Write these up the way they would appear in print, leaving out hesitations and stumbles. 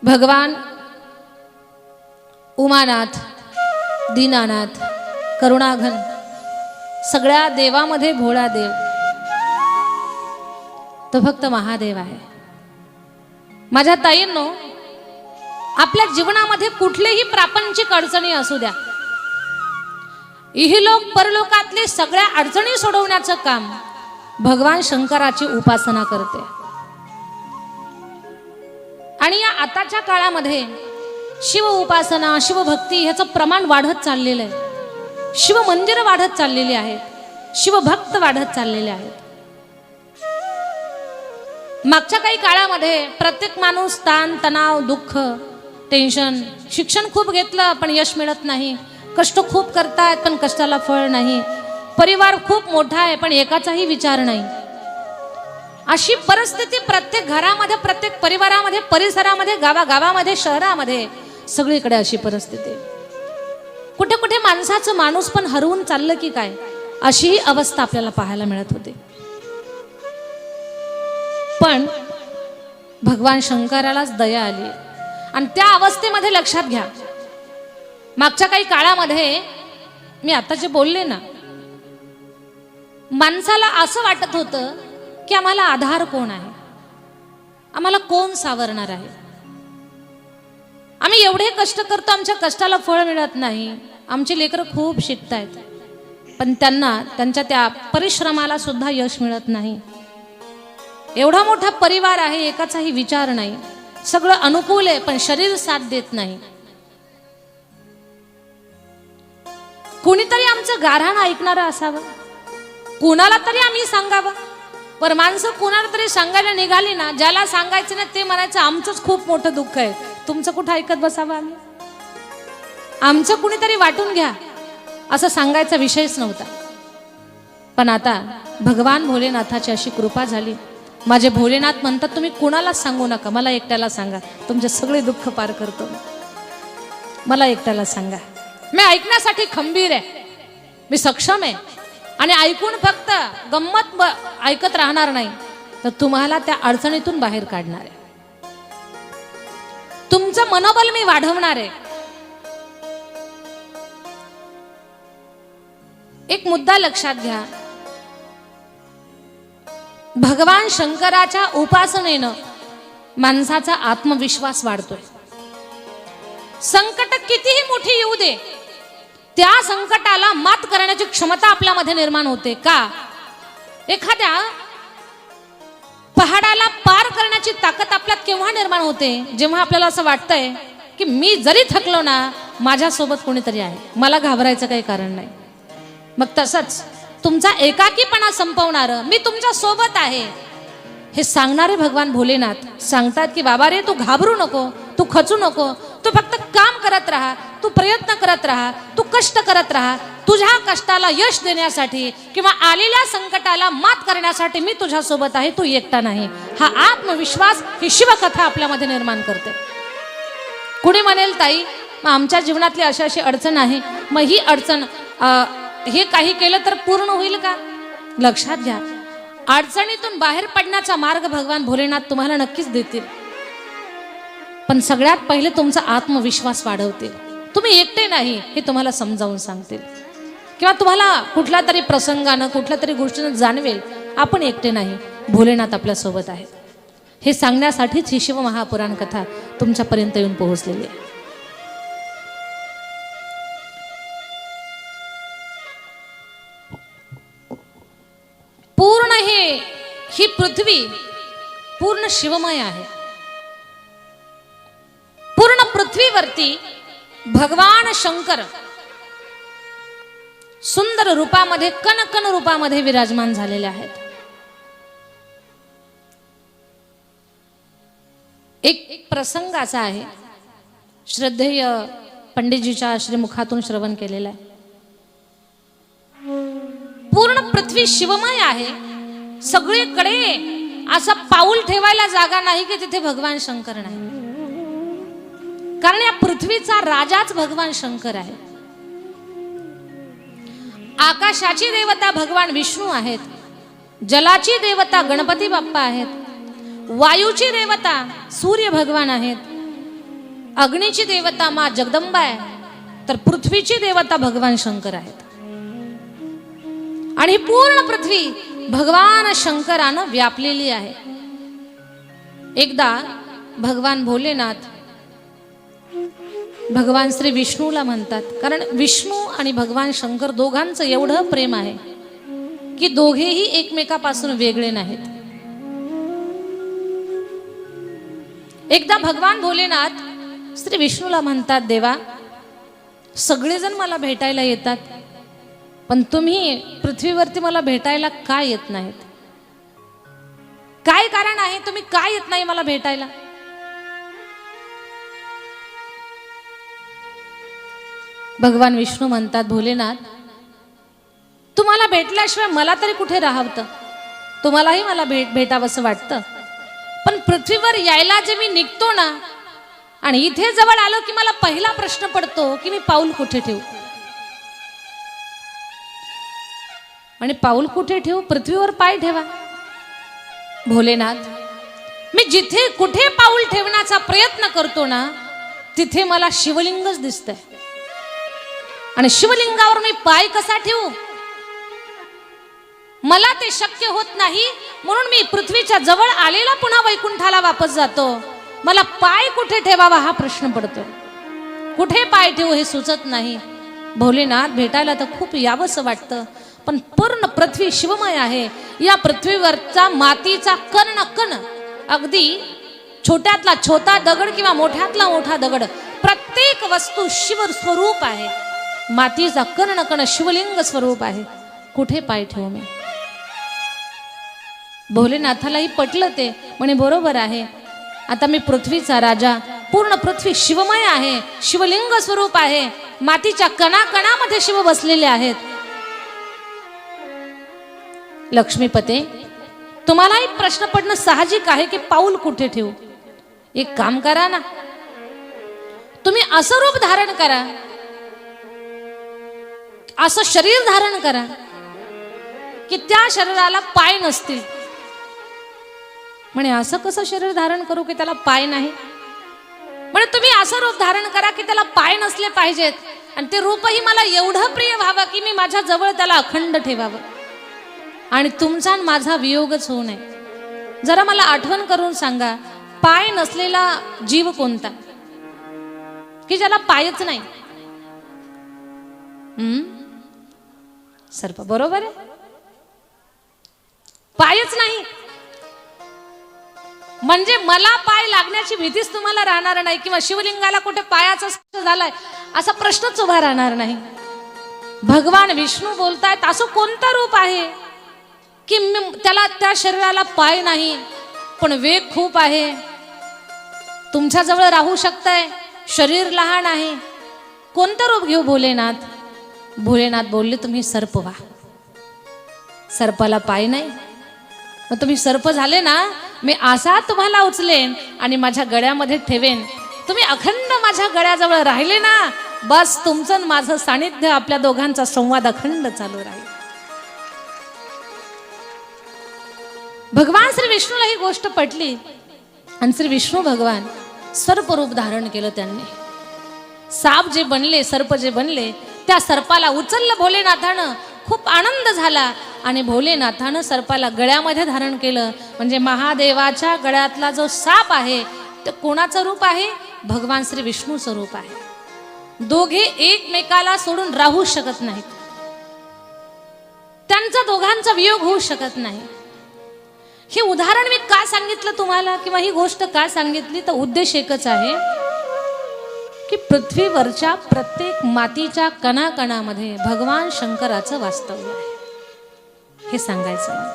भगवान उमानाथ, दीनानाथ, करुणाघन, सगळ्या देवामध्ये भोळा देव तो फक्त महादेव आहे. माझ्या ताईंनो, आपल्या जीवनामध्ये कुठलेही प्रापंचिक अडचणी असू द्या, इहलोक परलोकातले सगळ्या अडचणी सोडवण्याचं काम भगवान शंकराची उपासना करते. आणि या आताच्या काळामध्ये शिव उपासना, शिवभक्ती ह्याचं प्रमाण वाढत चाललेलं आहे. शिव मंदिर वाढत चाललेली आहेत, शिवभक्त वाढत चाललेले आहेत. मागच्या काही काळामध्ये प्रत्येक माणूस ताण तणाव, दुःख, टेन्शन, शिक्षण खूप घेतलं पण यश मिळत नाही, कष्ट खूप करतायत पण कष्टाला फळ नाही, परिवार खूप मोठा आहे पण एकाचाही विचार नाही. अशी परिस्थिती प्रत्येक घरामध्ये, प्रत्येक परिवारामध्ये, परिसरामध्ये, गावागावामध्ये, शहरामध्ये, सगळीकडे अशी परिस्थिती. कुठे कुठे माणसाचं माणूस पण हरवून चाललं की काय, अशी ही अवस्था आपल्याला पाहायला मिळत होती. पण भगवान शंकरालाच दया आली आणि त्या अवस्थेमध्ये लक्षात घ्या, मागच्या काही काळामध्ये मी आता जे बोलले ना, माणसाला असं वाटत होतं की आम्हाला आधार कोण आहे, आम्हाला कोण सावरणार आहे, आम्ही एवढे कष्ट करतो, आमच्या कष्टाला फळ मिळत नाही, आमचे लेकरं खूप शिकतायत पण त्यांना त्यांच्या त्या परिश्रमाला सुद्धा यश मिळत नाही. एवढा मोठा परिवार आहे, एकाचाही विचार नाही, सगळं अनुकूल आहे पण शरीर साथ देत नाही. कुणीतरी आमचं गाऱ्हाण ऐकणारं असावं, कुणाला तरी आम्ही सांगावं. पर माणसं कुणाला तरी सांगायला निघाली ना, ज्याला सांगायचं ना ते म्हणायचं आमचंच खूप मोठं दुःख आहे, तुमचं कुठं ऐकत बसावं आम्ही, आमचं कुणीतरी वाटून घ्या, असं सांगायचा विषयच नव्हता. पण आता भगवान भोलेनाथाची अशी कृपा झाली. माझे भोलेनाथ म्हणतात तुम्ही कुणालाच सांगू नका, मला एकट्याला सांगा, तुमचे सगळे दुःख पार करतो, मला एकट्याला सांगा. मी ऐकण्यासाठी खंबीर आहे, मी सक्षम आहे आणि ऐकून फक्त गंमत ऐकत राहणार नाही, तर तुम्हाला त्या अडचणीतून बाहेर काढणार आहे, तुमचं मनोबल मी वाढवणार आहे. एक मुद्दा लक्षात घ्या, भगवान शंकराच्या उपासनेनं माणसाचा आत्मविश्वास वाढतोय. संकट कितीही मोठी येऊ दे, त्या संकटाला मात करण्याची क्षमता आपल्यामध्ये निर्माण होते. का? एखाद्या पहाडाला पार करण्याची ताकद आपल्यात केव्हा निर्माण होते? जेव्हा आपल्याला असं वाटतंय की मी जरी थकलो ना, माझ्यासोबत कोणीतरी आहे, मला घाबरायचं काही कारण नाही. मग तसंच तुमचा एकाकीपणा संपवणारं मी तुमच्या सोबत आहे हे सांगणारे भगवान भोलेनाथ सांगतात की बाबा रे, तू घाबरू नको, तू खचू नको, तू फक्त काम करत राहा, तू प्रयत्न करत राहा, तू कष्ट करत राहा. तुझ्या कष्टाला यश देण्यासाठी किंवा आलेल्या संकटाला मात करण्यासाठी मी तुझ्या सोबत आहे, तू एकटा नाही. हा आत्मविश्वास ही शिवकथा आपल्यामध्ये निर्माण करते. कुणी म्हणेल ताई मग आमच्या जीवनातली अशी अशी अडचण आहे, मग ही अडचण हे काही केलं तर पूर्ण होईल का? लक्षात घ्या, अडचणीतून बाहेर पडण्याचा मार्ग भगवान भोलेनाथ तुम्हाला नक्कीच देतील, पण सगळ्यात पहिले तुमचा आत्मविश्वास वाढवतील. तुम्ही एकटे नाही हे तुम्हाला समजावून सांगतील, किंवा तुम्हाला कुठल्या तरी प्रसंगानं, कुठल्या तरी गोष्टीनं जाणवेल आपण एकटे नाही, भोलेनाथ आपल्या सोबत आहेत. हे सांगण्यासाठीच ही शिव महापुराण कथा तुमच्यापर्यंत येऊन पोहोचलेली आहे. पूर्ण ही पृथ्वी पूर्ण शिवमय आहे. पूर्ण पृथ्वीवरती भगवान शंकर सुंदर रूपामध्ये, कणकण रूपामध्ये विराजमान झालेले आहेत. एक प्रसंग असा आहे, श्रद्धेय पंडितजीच्या श्रीमुखातून श्रवण केलेला आहे. पूर्ण पृथ्वी शिवमय आहे, सगळीकडे असा पाऊल ठेवायला जागा नाही की तिथे भगवान शंकर नाही, कारण या पृथ्वीचा राजाच भगवान शंकर आहे. आकाशाची देवता भगवान विष्णू आहेत, जलाची देवता गणपती बाप्पा आहेत, वायूची देवता सूर्य भगवान आहेत, अग्नीची देवता माँ जगदंबा आहे, तर पृथ्वीची देवता भगवान शंकर आहेत. आणि ही पूर्ण पृथ्वी भगवान शंकरानं व्यापलेली आहे. एकदा भगवान भोलेनाथ भगवान श्री विष्णूला म्हणतात, कारण विष्णू आणि भगवान शंकर दोघांचं एवढं प्रेम आहे की दोघेही एकमेकापासून वेगळे नाहीत. एकदा भगवान भोलेनाथ श्री विष्णूला म्हणतात, देवा सगळेजण मला भेटायला येतात, पण तुम्ही पृथ्वीवरती मला भेटायला का येत नाहीत? काय कारण आहे, तुम्ही का येत नाही मला भेटायला? भगवान विष्णू म्हणतात, भोलेनाथ तुम्हाला भेटल्याशिवाय मला तरी कुठे राहावतं? तुम्हालाही मला भेटावंसं वाटतं, पण पृथ्वीवर यायला जे मी निघतो ना, आणि इथे जवळ आलो की मला पहिला प्रश्न पडतो की मी पाऊल कुठे ठेवू. आणि पाऊल कुठे ठेवू? पृथ्वीवर पाय ठेवा. भोलेनाथ मी जिथे कुठे पाऊल ठेवण्याचा प्रयत्न करतो ना, तिथे मला शिवलिंगच दिसतंय, आणि शिवलिंगावर मी पाय कसा ठेवू? मला ते शक्य होत नाही, म्हणून मी पृथ्वीच्या जवळ आलेला पुन्हा वैकुंठाला वापस जातो. मला पाय कुठे ठेवावा हा प्रश्न पडतो. कुठे पाय ठेवू हे सुचत नाही. भोलेनाथ भेटायला तर खूप यावंसं वाटतं, पण पूर्ण पृथ्वी शिवमय आहे. या पृथ्वीवरचा मातीचा कण न कण, अगदी छोट्यातला छोटा दगड किंवा मोठ्यातला मोठा दगड, प्रत्येक वस्तू शिव स्वरूप आहे. मातीचा कण न कण शिवलिंग स्वरूप आहे. कुठे पाय ठेवू मी? भोलेनाथालाही पटलं ते, म्हणे बरोबर आहे. आता मी पृथ्वीचा राजा, पूर्ण पृथ्वी शिवमय आहे, शिवलिंग स्वरूप आहे. मातीच्या कणाकणामध्ये शिव बसलेले आहेत. लक्ष्मीपते तुम्हालाही प्रश्न पडणं साहजिक आहे की पाऊल कुठे ठेवू. एक काम करा ना, तुम्ही असं रूप धारण करा, असं शरीर धारण करा की त्या शरीराला पाय नसतील. म्हणे असं कसं शरीर धारण करू की त्याला पाय नाही? म्हणे तुम्ही असं रूप धारण करा की त्याला पाय नसले पाहिजेत, आणि ते रूपही मला एवढं प्रिय व्हावं की मी माझ्या जवळ त्याला अखंड ठेवावं, आणि तुमचा आणि माझा वियोगच होऊ नये. जरा मला आठवण करून सांगा, पाय नसलेला जीव कोणता की ज्याला पायच नाही? सर्प. बरोबर आहे, पायच नाही. म्हणजे मला पाय लागण्याची भीतीच तुम्हाला राहणार नाही, किंवा शिवलिंगाला कुठे पायाचा स्पर्श झालाय असा प्रश्नच उभा राहणार नाही. भगवान विष्णू बोलतायत, असं कोणतं रूप आहे की त्याला, त्या शरीराला पाय नाही पण वेग खूप आहे, तुमच्या जवळ राहू शकताय, शरीर लहान आहे, कोणतं रूप घेऊ भोलेनाथ? भोलेनाथ बोलले, तुम्ही सर्प व्हा. सर्पाला पाय नाही, मग तुम्ही सर्प झाले ना, मी असा तुम्हाला उचलेन आणि माझ्या गळ्यामध्ये ठेवेन. तुम्ही अखंड माझ्या गळ्याजवळ राहिले ना, बस तुमचं माझं सानिध्य, आपल्या दोघांचा संवाद अखंड चालू राहील. भगवान श्री विष्णूला ही गोष्ट पटली, आणि श्री विष्णू भगवान सर्प रूप धारण केलं. त्यांनी साप जे बनले, सर्प जे बनले, त्या सर्पाला उचललं भोलेनाथानं. खूप आनंद झाला, आणि भोलेनाथानं सर्पाला गळ्यामध्ये धारण केलं. म्हणजे महादेवाच्या गळ्यातला जो साप आहे ते कोणाचं रूप आहे? भगवान श्री विष्णूचं रूप आहे. दोघे एकमेकाला सोडून राहू शकत नाहीत, त्यांचा दोघांचा वियोग होऊ शकत नाही. हे उदाहरण मी का सांगितलं तुम्हाला, किंवा ही गोष्ट का सांगितली, तर उद्देश एकच आहे की पृथ्वीवरच्या प्रत्येक मातीच्या कणाकणामध्ये भगवान शंकराचं वास्तव्य आहे, हे सांगायचं मला.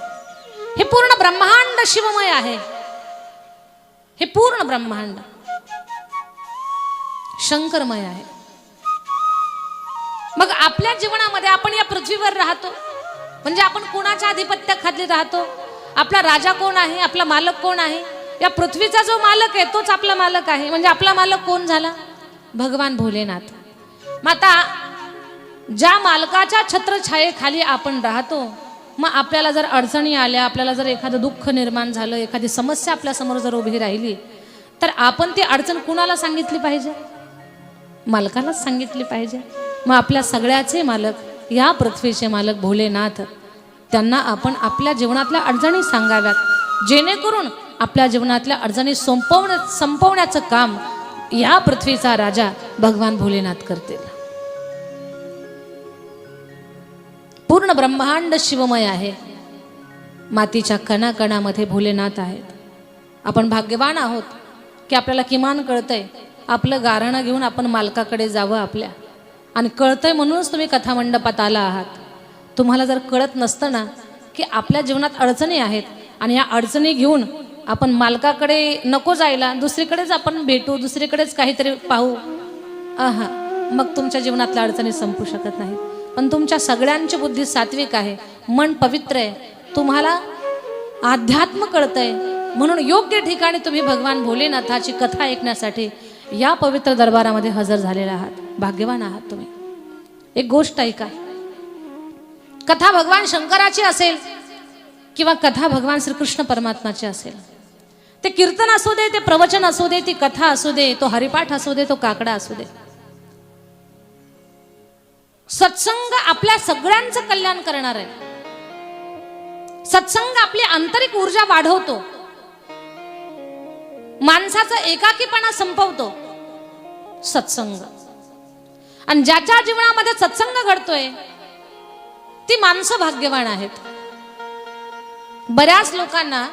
हे पूर्ण ब्रह्मांड शिवमय आहे. हे पूर्ण ब्रह्मांड शंकरमय आहे. मग आपल्या जीवनामध्ये आपण या पृथ्वीवर राहतो, म्हणजे आपण कोणाच्या आधिपत्याखाली राहतो? आपला राजा कोण आहे? आपला मालक कोण आहे? या पृथ्वीचा जो मालक आहे तोच आपला मालक आहे. म्हणजे आपला मालक कोण झाला? भगवान भोलेनाथ. मग आता ज्या मालकाच्या छत्रछायेखाली आपण राहतो, मग आपल्याला जर अडचणी आल्या, आपल्याला जर एखादं दुःख निर्माण झालं, एखादी समस्या आपल्या समोर जर उभी राहिली, तर आपण ती अडचण कुणाला सांगितली पाहिजे? मालकालाच सांगितली पाहिजे. मग आपल्या सगळ्याचे मालक, या पृथ्वीचे मालक भोलेनाथ, त्यांना आपण आपल्या जीवनातल्या अडचणी सांगाव्यात, जेणेकरून आपल्या जीवनातल्या अडचणी संपवण्याचं काम या पृथ्वीचा राजा भगवान भोलेनाथ करतील. पूर्ण ब्रह्मांड शिवमय आहे. मातीच्या कणाकणामध्ये भोलेनाथ आहेत. आपण भाग्यवान आहोत की आपल्याला किमान कळतंय. आपलं गाऱ्हाणं घेऊन आपण मालकाकडे जावं आपल्या, आणि कळतंय म्हणूनच तुम्ही कथामंडपात आला आहात. तुम्हाला जर कळत नसतं ना की आपल्या जीवनात अडचणी आहेत आणि या अडचणी घेऊन आपण मालकाकडे नको जायला, दुसरीकडेच आपण भेटू, दुसरीकडेच काहीतरी पाहू, मग तुमच्या जीवनातल्या अडचणी संपू शकत नाहीत. पण तुमच्या सगळ्यांची बुद्धी सात्विक आहे, मन पवित्र आहे, तुम्हाला अध्यात्म कळतंय, म्हणून योग्य ठिकाणी तुम्ही भगवान भोलेनाथाची कथा ऐकण्यासाठी या पवित्र दरबारामध्ये हजर झालेला आहात. भाग्यवान आहात तुम्ही. एक गोष्ट ऐका, कथा भगवान शंकराची असेल किंवा कथा भगवान श्रीकृष्ण परमात्माची असेल, ते कीर्तन असू दे, ते प्रवचन असू दे, ती कथा असू दे, तो हरिपाठ असू दे, तो काकडा असू दे, सत्संग आपल्या सगळ्यांचं कल्याण करणार आहे. सत्संग आपली आंतरिक ऊर्जा वाढवतो, माणसाचा एकाकीपणा संपवतो सत्संग. आणि ज्याच्या जीवनामध्ये सत्संग घडतोय ती माणसं भाग्यवान आहेत. बऱ्याच लोकांना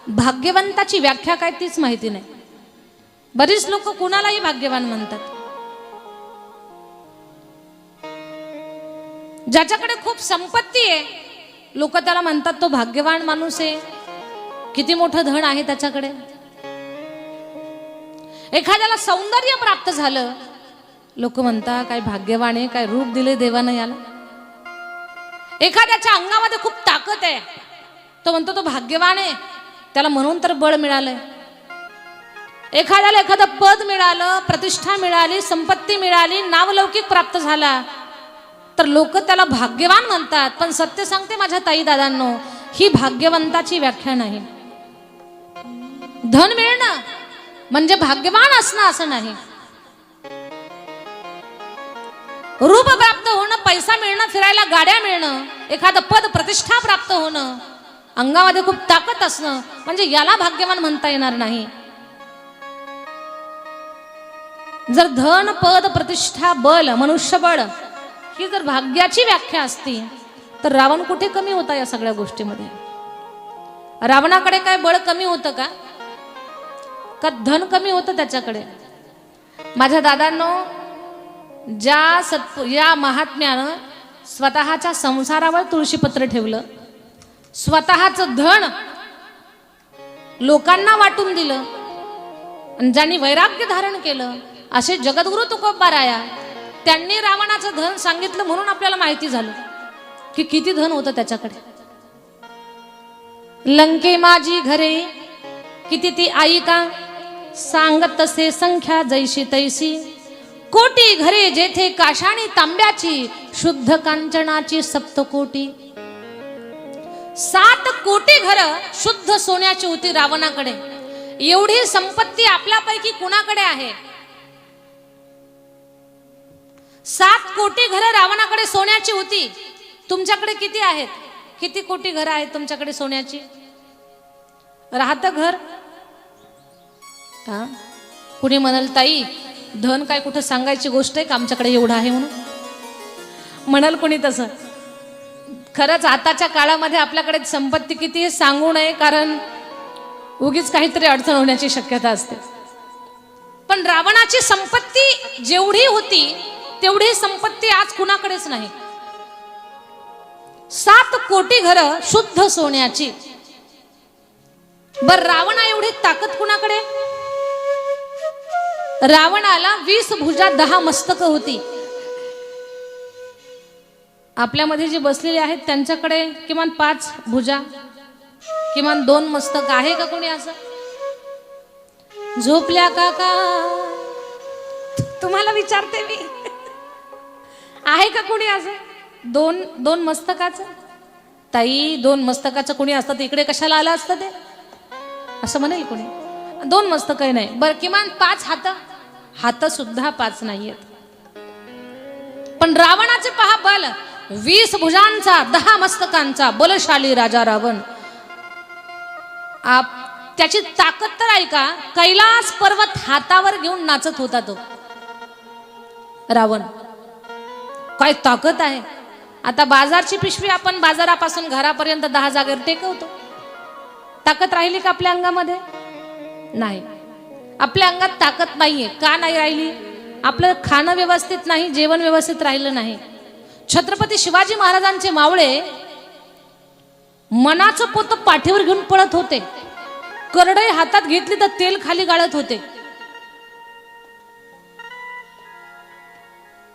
भाग्यवंताची व्याख्या काय तीच माहिती नाही. बरीच लोक कुणालाही भाग्यवान म्हणतात. ज्याच्याकडे खूप संपत्ती आहे लोक त्याला म्हणतात तो भाग्यवान माणूस आहे, किती मोठं धन आहे त्याच्याकडे. एखाद्याला सौंदर्य प्राप्त झालं लोक म्हणतात काय भाग्यवान आहे, काय रूप दिले देवानं याला. एखाद्याच्या अंगामध्ये खूप ताकद आहे, तो म्हणतो तो भाग्यवान आहे, त्याला म्हणून तर बळ मिळालंय. एखाद्याला एखादं पद मिळालं, प्रतिष्ठा मिळाली, संपत्ती मिळाली, नावलौकिक प्राप्त झाला तर लोक त्याला भाग्यवान म्हणतात. पण सत्य सांगते माझ्या ताई दादांनो, ही भाग्यवंताची व्याख्या नाही. धन मिळणं म्हणजे भाग्यवान असणं असं नाही. रूप प्राप्त होणं, पैसा मिळणं, फिरायला गाड्या मिळणं, एखादं पद प्रतिष्ठा प्राप्त होणं, अंगामध्ये खूप ताकद असणं म्हणजे याला भाग्यवान म्हणता येणार नाही. जर धन, पद, प्रतिष्ठा, बल, मनुष्यबळ ही जर भाग्याची व्याख्या असती तर रावण कुठे कमी होता या सगळ्या गोष्टीमध्ये? रावणाकडे काय बळ कमी होतं का? का धन कमी होतं त्याच्याकडे? माझ्या दादांनो, या महात्म्यानं स्वतःच्या संसारावर तुळशीपत्र ठेवलं, स्वतःचं धन लोकांना वाटून दिलं, आणि ज्यांनी वैराग्य धारण केलं असे जगद्गुरु तुकोबाराया, त्यांनी रावणाचं धन सांगितलं म्हणून आपल्याला माहिती झालं की किती धन होतं त्याच्याकडे. लंके माझी घरे किती ती आई का, सांगत तसे संख्या जैशी तैसी, कोटी घरे जेथे काशाणी तांब्याची, शुद्ध कांचनाची सप्तकोटी. 7 कोटी घर शुद्ध सोन्याची होती रावणाकडे. एवढी संपत्ती आपल्यापैकी कुणाकडे आहे? 7 कोटी घरं रावणाकडे सोन्याची होती. तुमच्याकडे किती आहेत? किती कोटी घरं आहेत तुमच्याकडे सोन्याची? राहतं घर? कुणी म्हणाल ताई धन काय कुठं सांगायची गोष्ट आहे का आमच्याकडे एवढं आहे म्हणून? म्हणाल कोणी तसं. खरंच आताच्या काळामध्ये आपल्याकडे संपत्ती किती हे सांगू नये, कारण उगीच काहीतरी अडचण होण्याची शक्यता असते. पण रावणाची संपत्ती जेवढी होती तेवढी संपत्ती आज कुणाकडेच नाही. 7 कोटी घरं शुद्ध सोन्याची. बर रावणा एवढी ताकद कुणाकडे? रावणाला 20 भुजा 10 मस्तक होती. आपल्यामध्ये जे बसलेले आहेत त्यांच्याकडे किमान 5 भुजा, किमान 2 मस्तक आहे का कोणी असं? झोपल्या काका? तुम्हाला विचारते मी, आहे का कोणी असं? 2 मस्तकाचं? ताई 2 मस्तकाचं कोणी असतं इकडे कशाला आलं असतं ते? असं म्हणेल कोणी? 2 मस्तक नाही, बरं किमान 5 हात सुद्धा 5 नाहीयेत. पण रावणाचे पहा बल, 20 भुजांचा 10 मस्तकांचा बलशाली राजा रावण. त्याची ताकद तर ऐका, कैलास पर्वत हातावर घेऊन नाचत होता तो रावण. काय ताकद आहे. आता बाजारची पिशवी आपण बाजारापासून घरापर्यंत 10 जागेवर टेकवतो. ताकद राहिली का आपल्या अंगामध्ये? नाही. आपल्या अंगात ताकद नाहीये. का नाही राहिली? आपलं खाणं व्यवस्थित नाही, जेवण व्यवस्थित राहिलं नाही. छत्रपती शिवाजी महाराजांचे मावळे मनाचं पोत पाठीवर घेऊन पळत होते. करडई हातात घेतली तर तेल खाली गाळत होते.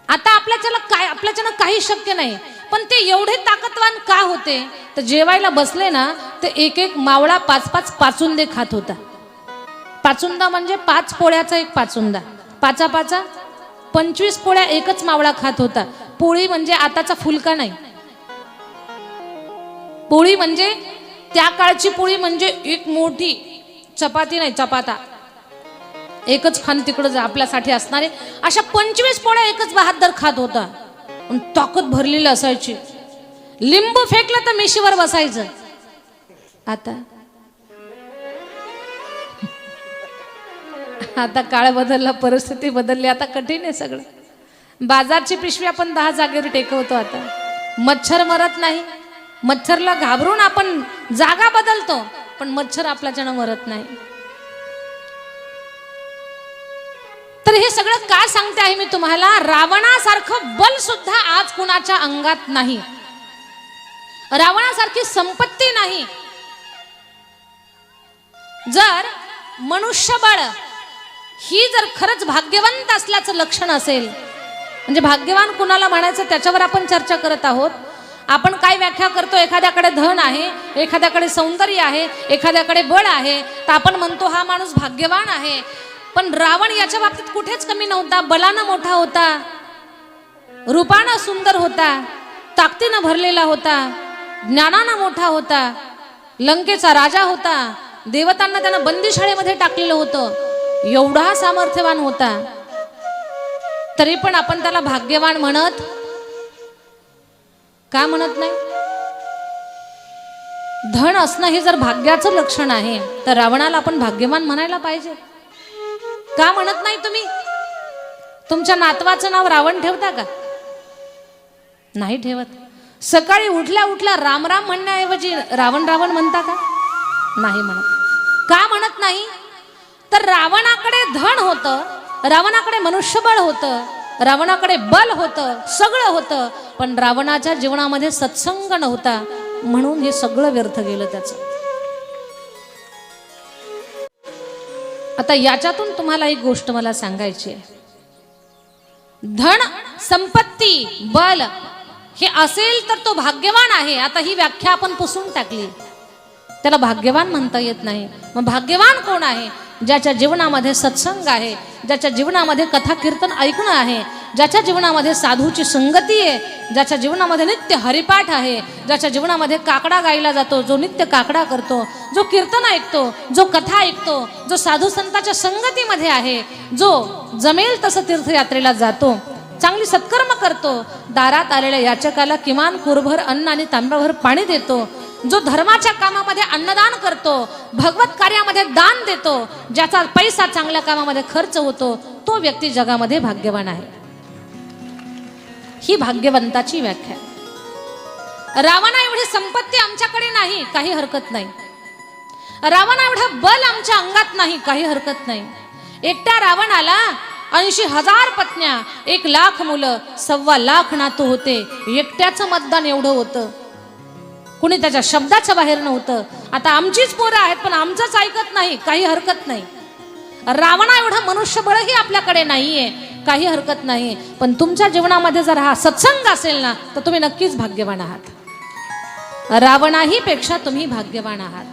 आता आपल्याच्यानं काही शक्य नाही, पण ते एवढे ताकदवान का होते? तर जेवायला बसले ना, तर एक एक मावळा 5-5 पाचुंदे खात होता. पाचुंदा म्हणजे 5 पोळ्याचा एक पाचुंदा. 5 25 पोळ्या एकच मावळा खात होता. पोळी म्हणजे आताचा फुलका नाही. पोळी म्हणजे त्या काळची पोळी म्हणजे एक मोठी चपाती नाही, चपाता. एकच खान तिकडं आपल्यासाठी असणारे अशा 25 पोळ्या एकच बहादर खात होता. ताकद भरलेली असायची. लिंबू फेकलं तर मिशीवर बसायचं. आता काळ बदलला, परिस्थिती बदलली. आता कठीण आहे सगळं. बाजारची पिशवी आपण 10 जागेवर टेकवतो. आता मच्छर मरत नाही. मच्छरला घाबरून आपण जागा बदलतो, पण मच्छर आपल्याच्यानं मरत नाही. तर हे सगळं का सांगते आहे मी तुम्हाला? रावणासारखं बल सुद्धा आज कुणाच्या अंगात नाही. रावणासारखी संपत्ती नाही. जर मनुष्यबळ ही जर खरंच भाग्यवंत असल्याचं लक्षण असेल, म्हणजे भाग्यवान कुणाला म्हणायचं त्याच्यावर आपण चर्चा करत आहोत. आपण काय व्याख्या करतो? एखाद्याकडे धन आहे, एखाद्याकडे सौंदर्य आहे, एखाद्याकडे बळ आहे, तर आपण म्हणतो हा माणूस भाग्यवान आहे. पण रावण याच्या बाबतीत कुठेच कमी नव्हता. बलानं मोठा होता, रूपानं सुंदर होता, ताकदीनं भरलेला होता, ज्ञानानं मोठा होता, लंकेचा राजा होता, देवतांना त्यानं बंदीशाळेमध्ये टाकलेलं होतं. एवढा सामर्थ्यवान होता, तरी पण आपण त्याला भाग्यवान म्हणत का म्हणत नाही? धन असणं हे जर भाग्याचं लक्षण आहे, तर रावणाला आपण भाग्यवान म्हणायला पाहिजे. का म्हणत नाही तुम्ही? तुमच्या नातवाचं नाव रावण ठेवता का? नाही ठेवत. सकाळी उठल्या उठल्या राम राम म्हणण्याऐवजी रावण रावण म्हणता का? नाही म्हणत. का म्हणत नाही? तर रावणाकडे धन होतं, रावणाकडे मनुष्यबळ होतं, रावणाकडे बल होतं, सगळं होतं, पण रावणाच्या जीवनामध्ये सत्संग नव्हता. म्हणून हे सगळं व्यर्थ गेलं त्याचं. आता याच्यातून तुम्हाला एक गोष्ट मला सांगायची आहे. धन, संपत्ती, बल हे असेल तर तो भाग्यवान आहे. आता ही व्याख्या आपण पुसून टाकली. त्याला भाग्यवान म्हणता येत नाही. मग भाग्यवान कोण आहे? ज्याच्या जीवनामध्ये सत्संग आहे, ज्याच्या जीवनामध्ये कथा कीर्तन ऐकणं आहे, ज्याच्या जीवनामध्ये साधूची संगती आहे, ज्याच्या जीवनामध्ये नित्य हरिपाठ आहे, ज्याच्या जीवनामध्ये काकडा गायला जातो, जो नित्य काकडा करतो, जो कीर्तन ऐकतो, जो कथा ऐकतो, जो साधू संतांच्या संगतीमध्ये आहे, जो जमेल तसं तीर्थयात्रेला जातो, चांगली सत्कर्म करतो, दारात आलेल्या याचकाला किमान कुरभर अन्न आणि तांब्याभर पाणी देतो, जो धर्माच्या कामामध्ये अन्नदान करतो, भगवत कार्यामध्ये दान देतो, ज्याचा पैसा चांगल्या कामामध्ये खर्च होतो, तो व्यक्ती जगामध्ये भाग्यवान आहे. ही भाग्यवंताची व्याख्या. रावणा एवढी संपत्ती आमच्याकडे नाही, काही हरकत नाही. रावणा एवढं बल आमच्या अंगात नाही, काही हरकत नाही. एकट्या रावणाला 80,000 पत्न्या, 1,00,000 मुलं, 1,25,00,000 नातू होते. एकट्याचं मतदान एवढं होतं. कुणी त्याच्या शब्दाच्या बाहेर नव्हतं. आता आमचीच पोरं आहेत, पण आमचंच ऐकत नाही, काही हरकत नाही. रावणा एवढं मनुष्यबळही आपल्याकडे नाहीये, काही हरकत नाही. पण तुमच्या जीवनामध्ये जर हा सत्संग असेल ना, तर तुम्ही नक्कीच भाग्यवान आहात. रावणाही पेक्षा तुम्ही भाग्यवान आहात.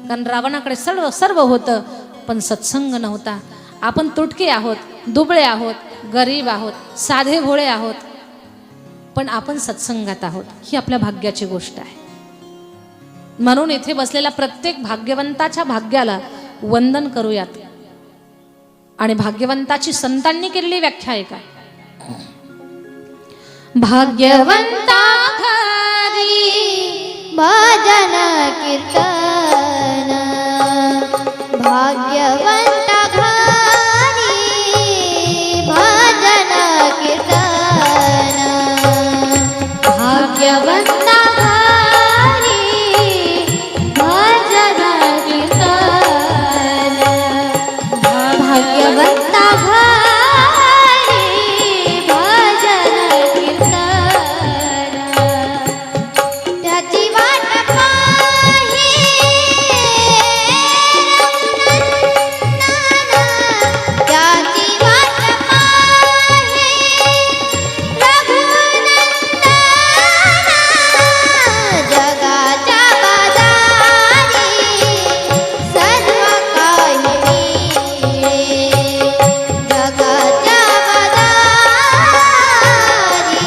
कारण रावणाकडे सर्व होतं, पण सत्संग नव्हता. आपण तुटके आहोत, दुबळे आहोत, गरीब आहोत, साधे भोळे आहोत, पण आपण सत्संगात आहोत. ही आपल्या भाग्याची गोष्ट आहे. म्हणून इथे बसलेल्या प्रत्येक भाग्यवंताच्या भाग्याला वंदन करूयात. आणि भाग्यवंताची संतांनी केलेली व्याख्या आहे काय? भाग्यवंता घरी भजन कीर्तन, भाग्यवंता घरी भजन कीर्तन, भाग्यवंता घरी भजन कीर्तन, भाग्यवंता घरी भजन कीर्तन, त्याची वाट पाहे रघुनंदन, त्याची वाट पाहे रघुनंदन, जगाच्या बाजारी सर्व काही मिळे, जगाच्या बाजारी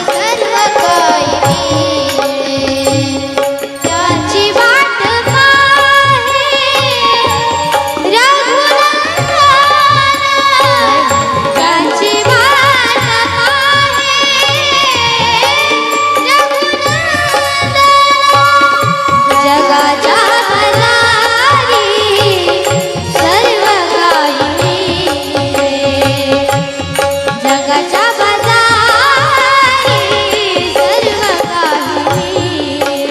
सर्व काही मिळे, त्याची वाट पाहे रघुनंदन, त्याची वाट पाहे रघुनंदन, जगाच्या बाजारी सर्व काही मिळे, जगाच्या बाजारी सर्व काही मिळे.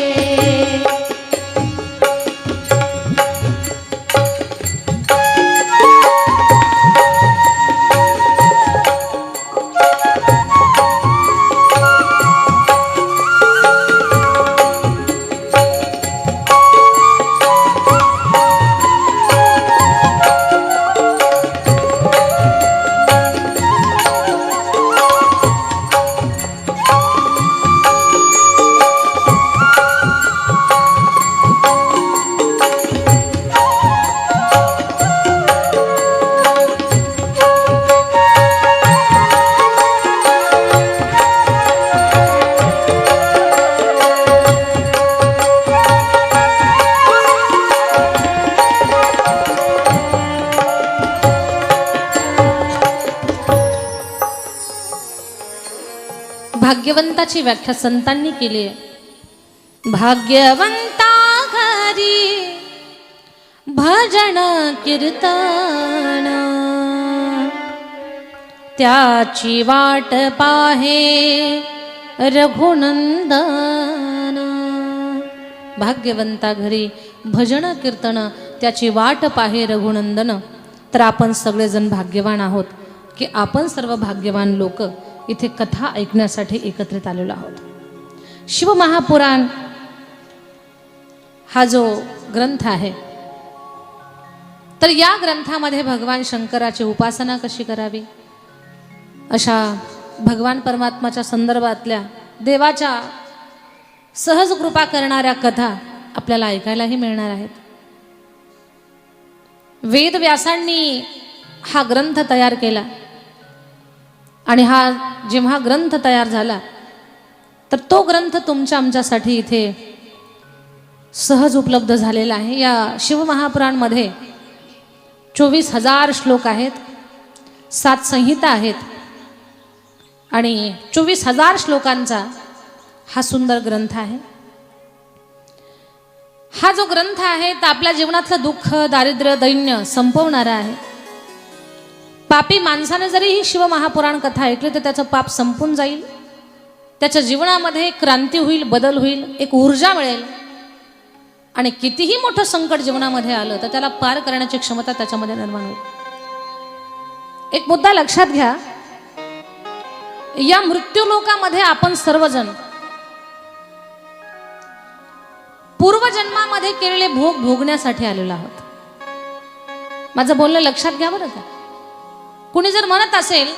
भाग्यवंताची व्याख्या संतांनी केली आहे. भाग्यवंता घरी भजन कीर्तन, त्याची वाट पाहे रघुनंदन. भाग्यवंता घरी भजन कीर्तन, त्याची वाट पाहे रघुनंदन. तर आपण सगळेजण भाग्यवान आहोत की आपण सर्व भाग्यवान लोक इथे कथा ऐकण्यासाठी एकत्रित आलेलो आहोत. शिवमहापुराण हा जो ग्रंथ आहे, तर या ग्रंथामध्ये भगवान शंकराची उपासना कशी करावी अशा भगवान परमात्माच्या संदर्भातल्या देवाच्या सहज कृपा करणाऱ्या कथा आपल्याला ऐकायलाही मिळणार आहेत. वेदव्यासांनी हा ग्रंथ तयार केला आणि हा जेव्हा ग्रंथ तयार झाला तर तो ग्रंथ तुमच्या आमच्यासाठी इथे सहज उपलब्ध झालेला आहे. या शिवमहापुराणमध्ये 24,000 श्लोक आहेत, 7 संहिता आहेत आणि 24,000 श्लोकांचा हा सुंदर ग्रंथ आहे. हा जो ग्रंथ आहे तो आपल्या जीवनातलं दुःख, दारिद्र्य, दैन्य संपवणारा आहे. पापी माणसाने जरी ही शिवमहापुराण कथा ऐकली तर त्याचं पाप संपून जाईल, त्याच्या जीवनामध्ये क्रांती होईल, बदल होईल, एक ऊर्जा मिळेल आणि कितीही मोठं संकट जीवनामध्ये आलं तर त्याला पार करण्याची क्षमता त्याच्यामध्ये निर्माण होईल. एक मुद्दा लक्षात घ्या, या मृत्यूलोकामध्ये आपण सर्वजण पूर्वजन्मामध्ये केलेले भोग भोगण्यासाठी आलेलो आहोत. माझं बोलणं लक्षात घ्या बरं का. कुणी जर म्हणत असेल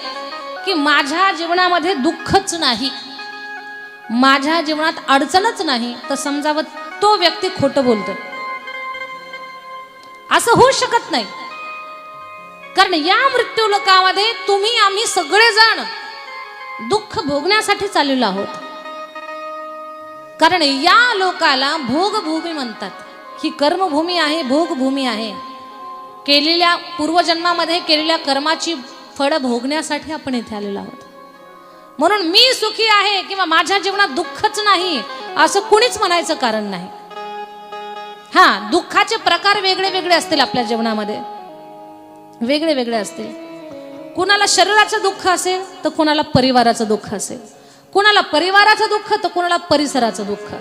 की माझ्या जीवनामध्ये दुःखच नाही, माझ्या जीवनात अडचणच नाही, तर समजावं तो व्यक्ती खोटं बोलतोय. असं होऊ शकत नाही. कारण या मृत्यूलोकामध्ये तुम्ही आम्ही सगळेजण दुःख भोगण्यासाठी चाललेलो आहोत. कारण या लोकाला भोगभूमी म्हणतात. ही कर्मभूमी आहे, भोगभूमी आहे. केलेल्या पूर्वजन्मामध्ये केलेल्या कर्माची फळं भोगण्यासाठी आपण इथे आलेलो आहोत. म्हणून मी सुखी आहे किंवा माझ्या जीवनात दुःखच नाही असं कुणीच म्हणायचं कारण नाही. हा, दुःखाचे प्रकार वेगळे वेगळे असतील आपल्या जीवनामध्ये, वेगळे वेगळे असतील. कुणाला शरीराचं दुःख असेल तर कुणाला परिवाराचं दुःख असेल, कुणाला परिवाराचं दुःख तर कुणाला परिसराचं दुःख.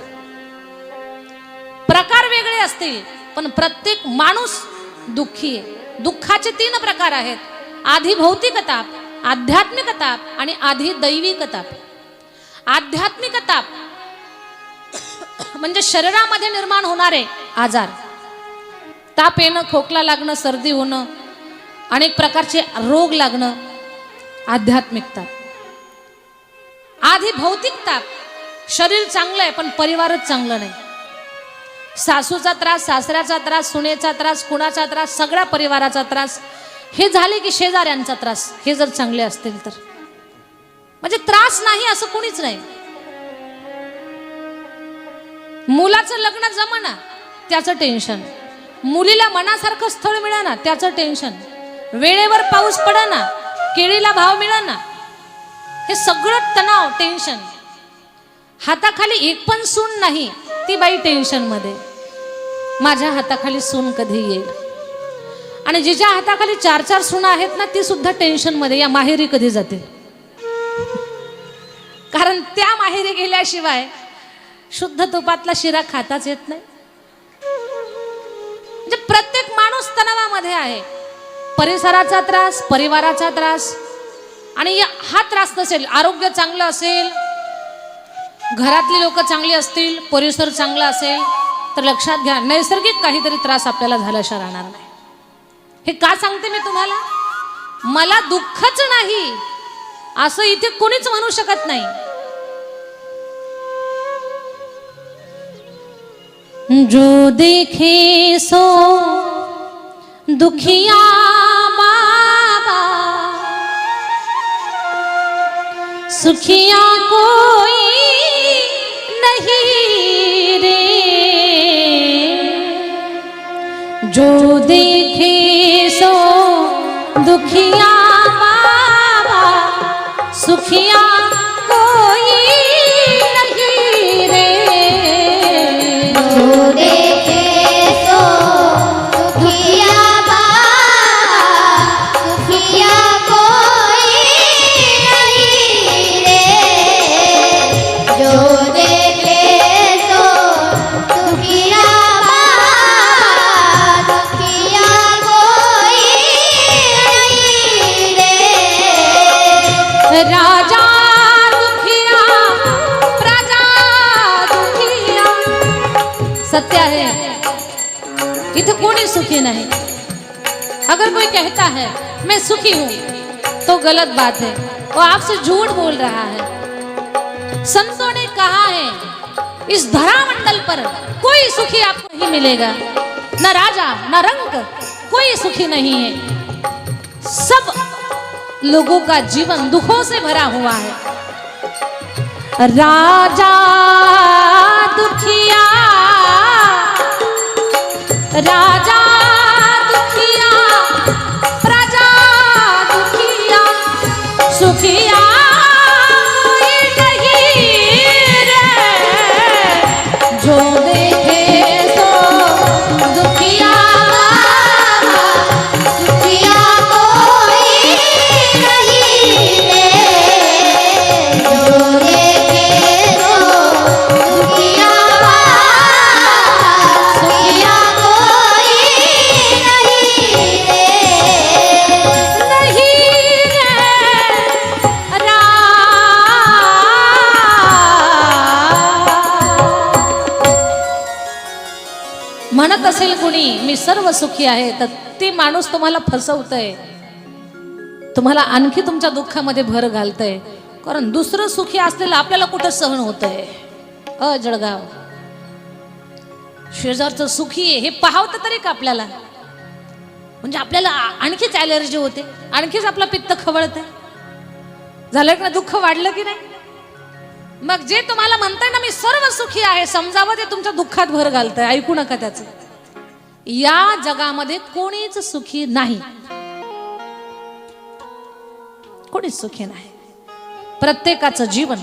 प्रकार वेगळे असतील पण प्रत्येक माणूस दुःखी आहे. दुःखाचे 3 प्रकार आहेत: आधी भौतिक ताप, आध्यात्मिक ताप आणि आधी दैविक ताप. आध्यात्मिक ताप म्हणजे शरीरामध्ये निर्माण होणारे आजार, ताप येणं, खोकला लागणं, सर्दी होणं, अनेक प्रकारचे रोग लागणं, आध्यात्मिक ताप. आधी भौतिक ताप, शरीर चांगलं आहे पण परिवारच चांगलं नाही. सासूचा त्रास, सासऱ्याचा त्रास, सुनेचा त्रास, कुणाचा त्रास, सगळ्या परिवाराचा त्रास. हे झाले की शेजाऱ्यांचा त्रास, हे जर चांगले असतील तर. म्हणजे त्रास नाही असं कुणीच नाही. मुलाचं लग्न जमना त्याचं टेन्शन, मुलीला मनासारखं स्थळ मिळाना त्याचं टेन्शन, वेळेवर पाऊस पडाना, केळीला भाव मिळाना, हे सगळं तणाव, टेन्शन. हाताखाली एक पण सून नाही, ती बाई टेन्शन मध्ये. माझ्या हाताखाली सून कधी येईल? आणि जिच्या हाताखाली 4-4 सुना आहेत ना, ती सुद्धा टेन्शन मध्ये, या माहेरी कधी जाते? कारण त्या माहेरी गेल्याशिवाय शुद्ध तुपातला शिरा खाताच येत नाही. म्हणजे प्रत्येक माणूस तणावामध्ये आहे. परिसराचा त्रास, परिवाराचा त्रास. आणि हा त्रास नसेल, आरोग्य चांगलं असेल, घरातली लोक चांगली असतील, परिसर चांगला असेल तर लक्षात घ्या, नैसर्गिक काहीतरी त्रास आपल्याला झाल्याशिवाय राहणार नाही. हे का सांगते मी तुम्हाला? मला दुःखच नाही असं इथे कोणीच म्हणू शकत नाही. जो देखे सो दुखिया बाबा, सुखिया कोई नहीं रे. जो देखे सो दुखिया बाबा, सुखिया कोई नहीं रे. जो देखे सो दुखिया बाबा, सुखिया कोई नहीं रे. जो देखे सो दुखिया बाबा, सुखिया कोई नहीं रे. राजा दुखिया, प्रजा दुखिया. सत्य है, इथे कोणी सुखी नहीं. अगर कोई कहता है मैं सुखी हूं तो गलत बात है, वो आपसे झूठ बोल रहा है. संतों ने कहा है इस धरामंडल पर कोई सुखी आपको नहीं मिलेगा, न राजा न रंक, कोई सुखी नहीं है. सब लोगों का जीवन दुखों से भरा हुआ है. राजा दुखिया, राजा दुखिया, प्रजा दुखिया, सुखिया कोई नहीं रे. जो देखे सो दुखिया बाबा, सुखिया कोई नहीं रे. जो देखे सो दुखिया बाबा, सुखिया कोई नहीं रे. नहीं रे रा. म्हणत असेल कुणी मी सर्व सुखी आहे, तर ती माणूस तुम्हाला फसवतय, तुम्हाला आणखी तुमच्या दुःखामध्ये भर घालतय. कारण दुसरं सुखी असलेलं आपल्याला कुठं सहन होतंय. जळगाव शेजारचं सुखी आहे हे पाहवतं तरी का आपल्याला? म्हणजे आपल्याला आणखीच ॲलर्जी होते, आणखीच आपला पित्त खवळतंय. झालं का? दुःख वाढलं की नाही? मग जे तुम्हाला म्हणताय ना मी सर्व सुखी आहे, समजावं ते तुमच्या दुःखात भर घालतंय. ऐकू नका त्याचं. या जगामध्ये कोणीच सुखी नाही, कोणीच सुखी नाही. प्रत्येकाचं जीवन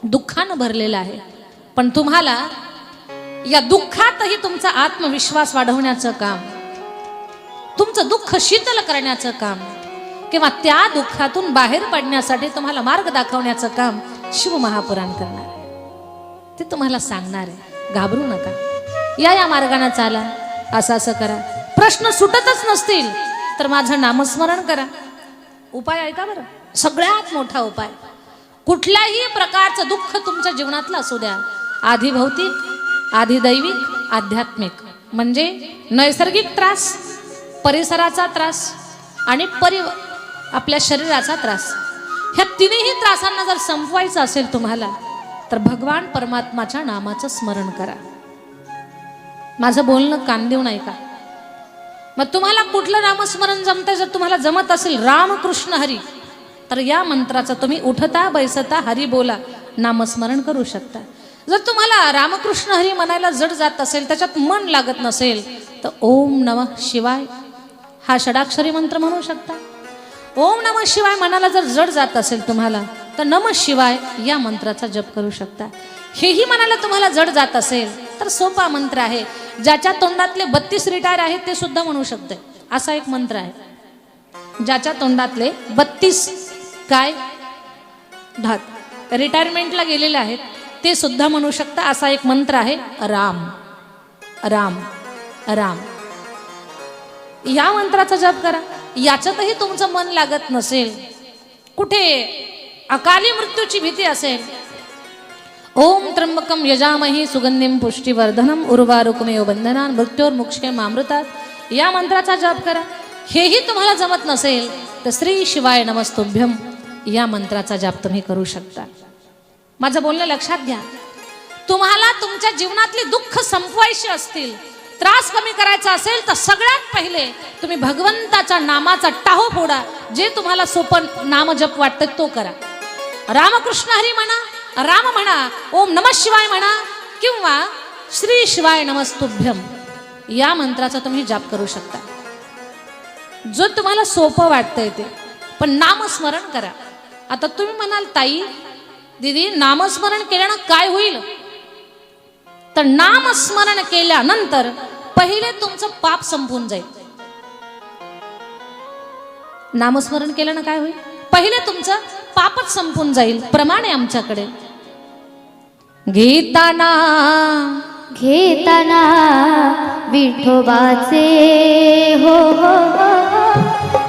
दुःखानं भरलेलं आहे. पण तुम्हाला या दुःखातही तुमचा आत्मविश्वास वाढवण्याचं काम, तुमचं दुःख शीतल करण्याचं काम किंवा त्या दुःखातून बाहेर पडण्यासाठी तुम्हाला मार्ग दाखवण्याचं काम शिवमहापुराण करणार आहे. ते तुम्हाला सांगणार आहे. घाबरू नका, या मार्गाने चाला, असं करा. प्रश्न सुटतच नसतील तर माझं नामस्मरण करा. उपाय ऐका बरं, सगळ्यात मोठा उपाय. कुठल्याही प्रकारचं दुःख तुमच्या जीवनातलं असू द्या, आधी भौतिक, आधी दैविक, आध्यात्मिक, म्हणजे नैसर्गिक त्रास, परिसराचा त्रास आणि आपल्या शरीराचा त्रास, ह्या तिन्ही त्रासांना जर संपवायचं असेल तुम्हाला, तर भगवान परमात्माच्या नामाचं स्मरण करा. माझं बोलणं कान देऊन ऐका. मग तुम्हाला कुठलं नामस्मरण जमतंय? जर तुम्हाला जमत असेल रामकृष्ण हरी, तर या मंत्राचं तुम्ही उठता बैसता हरी बोला नामस्मरण करू शकता. जर तुम्हाला रामकृष्ण हरी म्हणायला जड जात असेल, त्याच्यात मन लागत नसेल, तर ओम नमः शिवाय हा षडाक्षरी मंत्र म्हणू शकता. ओम नमः शिवाय म्हणायला जर जड जात असेल तुम्हाला, तर नमः शिवाय या मंत्राचा जप करू शकता. हेही म्हणायला तुम्हाला जड जात असेल तर सोपा मंत्र आहे, ज्याच्या तोंडातले 32 रिटायर आहेत ते सुद्धा म्हणू शकते. असा एक मंत्र आहे, ज्याच्या तोंडातले 32 काय धात रिटायरमेंटला गेलेले आहेत ते सुद्धा म्हणू शकता. असा एक मंत्र आहे, राम राम राम. या मंत्राचा जप करा. याच्यातही तुमचं मन लागत नसेल, कुठे अकाली मृत्यूची भीती असेल, ओम त्र्यंबकम यजामहे सुगंधिम पुष्टिवर्धनम उर्वारुकमेव बंधनान् मृत्योर्मुक्षेमामृतात्, या मंत्राचा जप करा. हेही तुम्हाला जमत नसेल तर श्री शिवाय नमस्तुभ्यम या मंत्राचा जप तुम्ही करू शकता. माझं बोलणं लक्षात घ्या. तुम्हाला तुमच्या जीवनातली दुःख संपवायची असतील, त्रास कमी करायचा असेल, तर सगळ्यात पहिले तुम्ही भगवंताच्या नामाचा टाहो फोडा. जे तुम्हाला सोपं नाम जप वाटतं तो करा. रामकृष्ण हरी म्हणा, राम म्हणा, ओम नमः शिवाय म्हणा, किंवा श्री शिवाय नमस्तुभ्यम या मंत्राचा तुम्ही जाप करू शकता. जो तुम्हाला सोपं वाटतंय ते, पण नामस्मरण करा. आता तुम्ही म्हणाल, ताई दीदी नामस्मरण केल्यानं काय होईल? तर नामस्मरण केल्यानंतर पहिले तुमचं पाप संपून जाईल. नामस्मरण केल्यानं काय होईल? पहिले तुमचं पापच संपून जाईल. प्रमाण आहे आमच्याकडे. घेताना घेताना विठोबाचे हो हो हो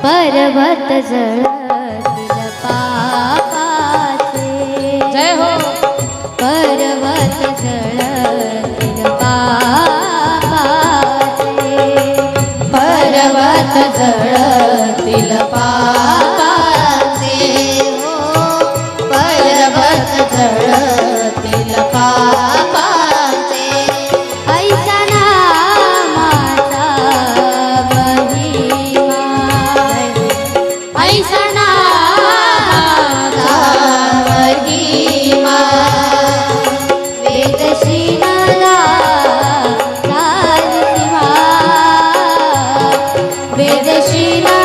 पर्वत जळतील पापाचे. जय हो. पर्वत जळतील पापाचे, पर्वत जळतील पापाचे, हो पर्वत जळतील पापाचे. ऐसा नामाचा महिमा, ऐसा नामाचा महिमा, वेदशीला लालसिंहा, वेदशीला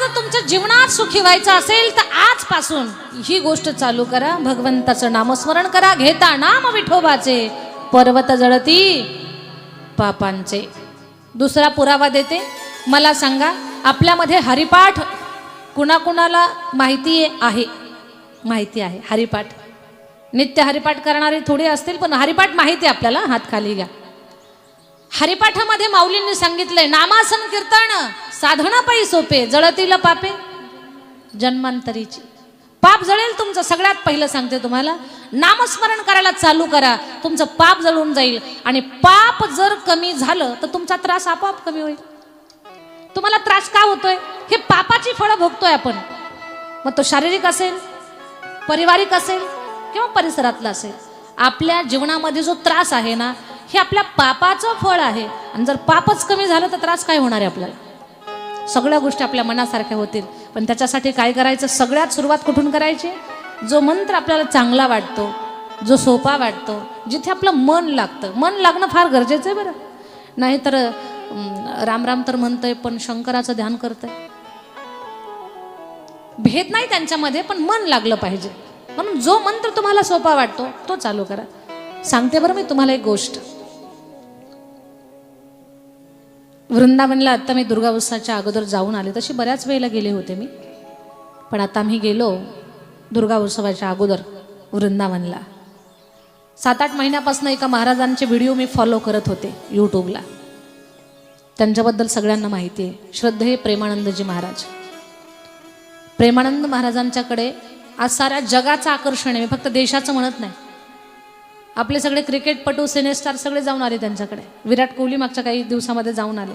जर तुमच्या जीवनात सुखी व्हायचं असेल तर आजपासून ही गोष्ट चालू करा. भगवंताचं नामस्मरण करा. घेता नाम विठोबाचे, पर्वत जळती पापांचे. दुसरा पुरावा देते. मला सांगा, आपल्यामध्ये हरिपाठ कुणाकुणाला माहिती आहे? माहिती आहे हरिपाठ. नित्य हरिपाठ करणारे थोडे असतील, पण हरिपाठ माहिती आहे आपल्याला. हात खाली घ्या. हरिपाठामध्ये माऊलींनी सांगितलंय, नामासन कीर्तन साधना पायी सोपे, जळतील पापे जन्मांतरीची. पाप जळेल तुमचं. सगळ्यात पहिलं सांगते तुम्हाला, नामस्मरण करायला चालू करा. तुमचं पाप जळून जाईल. आणि पाप जर कमी झालं तर तुमचा त्रास आपोआप कमी होईल. तुम्हाला त्रास का होतोय? हे पापाची फळं भोगतोय आपण. मग तो शारीरिक असेल, पारिवारिक असेल किंवा परिसरातला असेल. आपल्या जीवनामध्ये जो त्रास आहे ना, हे आपल्या पापाचं फळ आहे. आणि जर पापच कमी झालं तर त्रास काय होणार आहे आपल्याला? सगळ्या गोष्टी आपल्या मनासारख्या होतील. पण त्याच्यासाठी काय करायचं? सगळ्यात सुरुवात कुठून करायची? जो मंत्र आपल्याला चांगला वाटतो, जो सोपा वाटतो, जिथे आपलं मन लागतं. मन लागणं फार गरजेचं आहे बरं. नाहीतर राम राम तर म्हणतंय पण शंकराचं ध्यान करतंय. भेद नाही त्यांच्यामध्ये, पण मन लागलं पाहिजे. म्हणून जो मंत्र तुम्हाला सोपा वाटतो तो चालू करा. सांगते बरं मी तुम्हाला एक गोष्ट. वृंदावनला आता मी दुर्गा उत्सवाच्या अगोदर जाऊन आले. तशी बऱ्याच वेळेला गेले होते मी, पण आता मी गेलो दुर्गा उत्सवाच्या अगोदर वृंदावनला. 7-8 महिन्यापासून एका महाराजांचे व्हिडिओ मी फॉलो करत होते यूट्यूबला. त्यांच्याबद्दल सगळ्यांना माहिती आहे. श्रद्धेय प्रेमानंदजी महाराज. प्रेमानंद महाराजांच्याकडे आज साऱ्या जगाचं आकर्षण आहे. मी फक्त देशाचं म्हणत नाही. आपले सगळे क्रिकेटपटू, सिनेस्टार सगळे जाऊन आले त्यांच्याकडे. विराट कोहली मागच्या काही दिवसामध्ये जाऊन आले.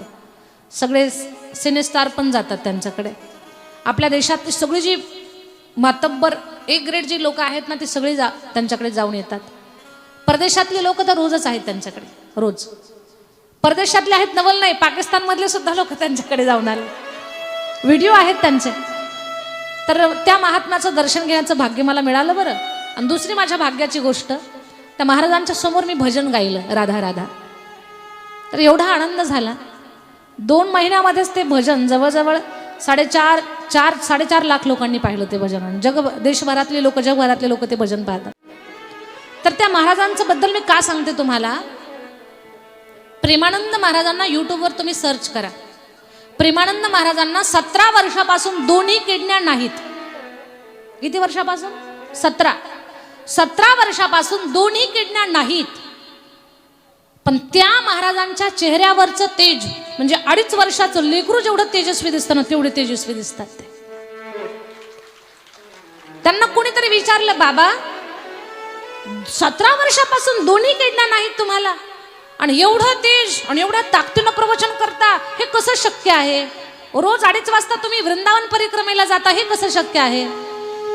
सगळे सिनेस्टार पण जातात त्यांच्याकडे. आपल्या देशातली सगळी जी मातब्बर एक ग्रेड जी लोक आहेत ना, ती सगळी त्यांच्याकडे जाऊन येतात. परदेशातले लोक तर रोजच आहेत त्यांच्याकडे, रोज. परदेशातले आहेत नवल नाही, पाकिस्तानमधले सुद्धा लोक त्यांच्याकडे जाऊन आले. व्हिडिओ आहेत त्यांचे. तर त्या महात्म्याचं दर्शन घेण्याचं भाग्य मला मिळालं बरं. आणि दुसरी माझ्या भाग्याची गोष्ट, त्या महाराजांच्या समोर मी भजन गायलं, राधा राधा. तर एवढा आनंद झाला. 2 महिन्यामध्येच ते भजन जवळजवळ 4.5 लाख लोकांनी पाहिलं ते भजन. देशभरातले लोक, जगभरातले लोक ते भजन पाहतात. तर त्या महाराजांचं बद्दल मी का सांगते तुम्हाला? प्रेमानंद महाराजांना यूट्यूबवर तुम्ही सर्च करा. प्रेमानंद महाराजांना 17 वर्षापासून दोन्ही किडण्या नाहीत. किती वर्षापासून? 17 वर्षापासून दोन्ही किडण्या नाहीत. पण त्या महाराजांच्या चेहऱ्यावरचं तेज, म्हणजे 2.5 वर्षाचं लेकरू जेवढं तेजस्वी दिसतं ना, तेवढे तेजस्वी दिसतात ते. त्यांना कोणीतरी विचारलं, बाबा 17 वर्षापासून दोन्ही किडण्या नाहीत तुम्हाला, आणि एवढं तेज आणि एवढ्या ताकदीनं प्रवचन करता, हे कसं शक्य आहे? रोज 2:30 वाजता तुम्ही वृंदावन परिक्रमेला जाता, हे कसं शक्य आहे?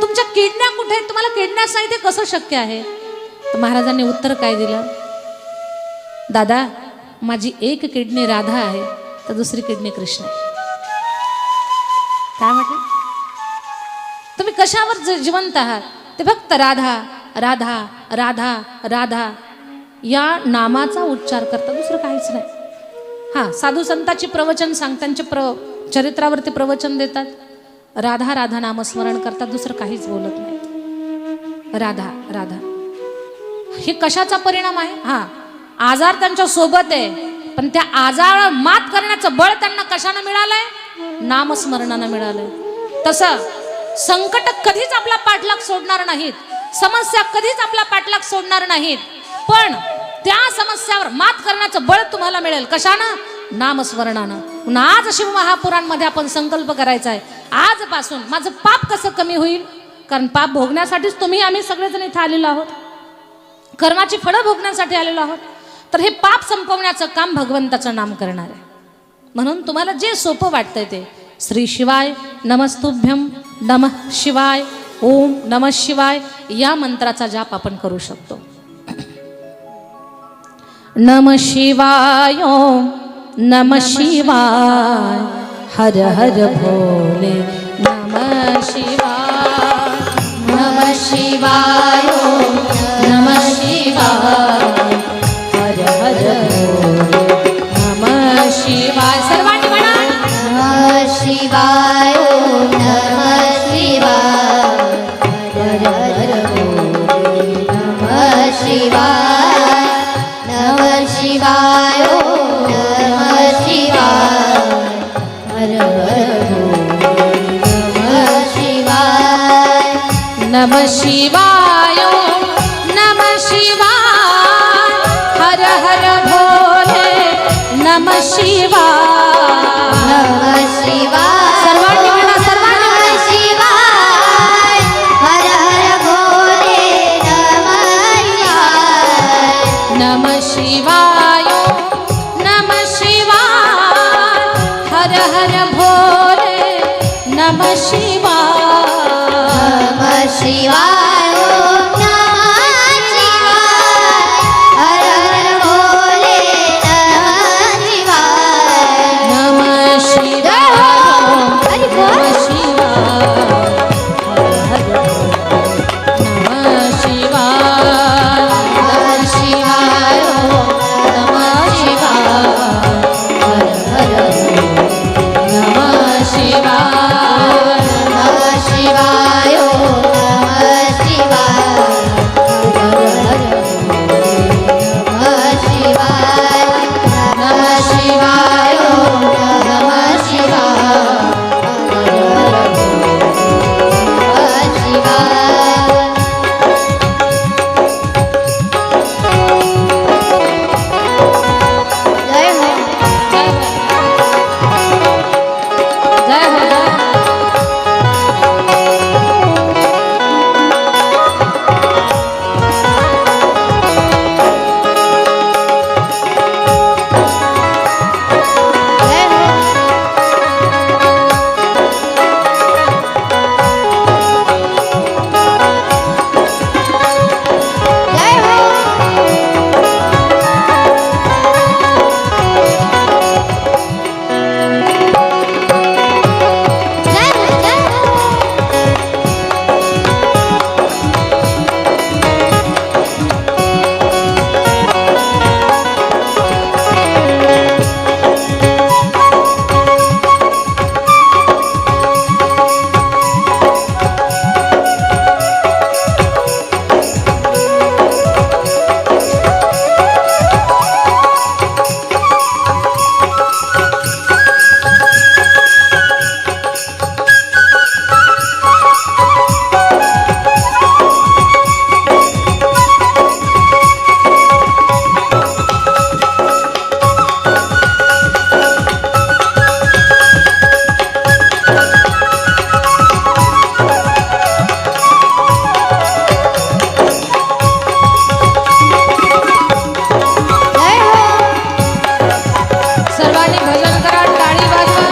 तुमच्या किडण्या कुठे आहेत? तुम्हाला किडण्याच नाही, ते कसं शक्य आहे? तर महाराजांनी उत्तर काय दिलं? दादा, माझी एक किडनी राधा आहे, तर दुसरी किडनी कृष्ण आहे. काय म्हटलं? तुम्ही कशावर जिवंत आहात? ते फक्त राधा राधा राधा राधा या नामाचा उच्चार करता, दुसरं काहीच नाही. हां, साधू संतांची प्रवचन त्यांच्या चरित्रावरती प्रवचन देतात, राधा राधा नामस्मरण करतात, दुसरं काहीच बोलत नाही. राधा राधा. हे कशाचा परिणाम आहे? हां, आजार त्यांच्या सोबत आहे, पण त्या आजारावर मात करण्याचं बळ त्यांना कशानं मिळालंय? नामस्मरणानं मिळालंय. तसं संकट कधीच आपला पाठलाग सोडणार नाहीत, समस्या कधीच आपला पाठलाग सोडणार नाहीत, पण त्या समस्यावर मात करण्याचं बळ तुम्हाला मिळेल. कशानं? नामस्मरणानं. आज शिवमहापुराणमध्ये आपण संकल्प करायचा आहे, आजपासून माझं पाप कसं कमी होईल? कारण पाप भोगण्यासाठीच आम्ही सगळेजण इथे आलेलो आहोत, कर्माची फळं भोगण्यासाठी आलेलो आहोत. तर हे पाप संपवण्याचं काम भगवंताचं नाम करणार आहे. म्हणून तुम्हाला जे सोपं वाटतंय ते श्री शिवाय नमस्तुभ्यम, नमः शिवाय, ओम नमः शिवाय या मंत्राचा जाप आपण करू शकतो. नमः शिवाय, ओम नमः शिवाय, हर हर भोले नमः शिवाय, नमः शिवाय, ओम नमः शिवाय, हर हर भोले नमः शिवाय. सर्वांनी म्हणा नमः शिवाय, ओम नमः शिवाय हर हर भोले नमः शिवाय नमः शिवाय नमः शिवाय हर हर भोले नमः शिवाय नमः शिवाय नमः शिवाय हर हर भोले नमः शिवाय नमः शिवाय सर्वांनी म्हणा, सर्वांनी नमः म्हणा. शिवाय हर हर भोले नमः शिवाय नमः शिवाय हर हर भोले नमः शिवाय नमः शिवाय नमः शिवाय हर हर भोले नमः शिवाय नमः शिवाय हरि नमः बोल. शिवाय हर हर शिवाय नमः शिवाय नमः शिवाय हर हर नमः शिवाय नमः शिवाय नमः शिवाय नमः शिवाय नमः शिवाय नमः शिवाय नमः शिवाय जय हो जय हो जय जय हो जय हो जय हो जय हो जय हो सर्वांनी भजन करा, टाळी वाजवा.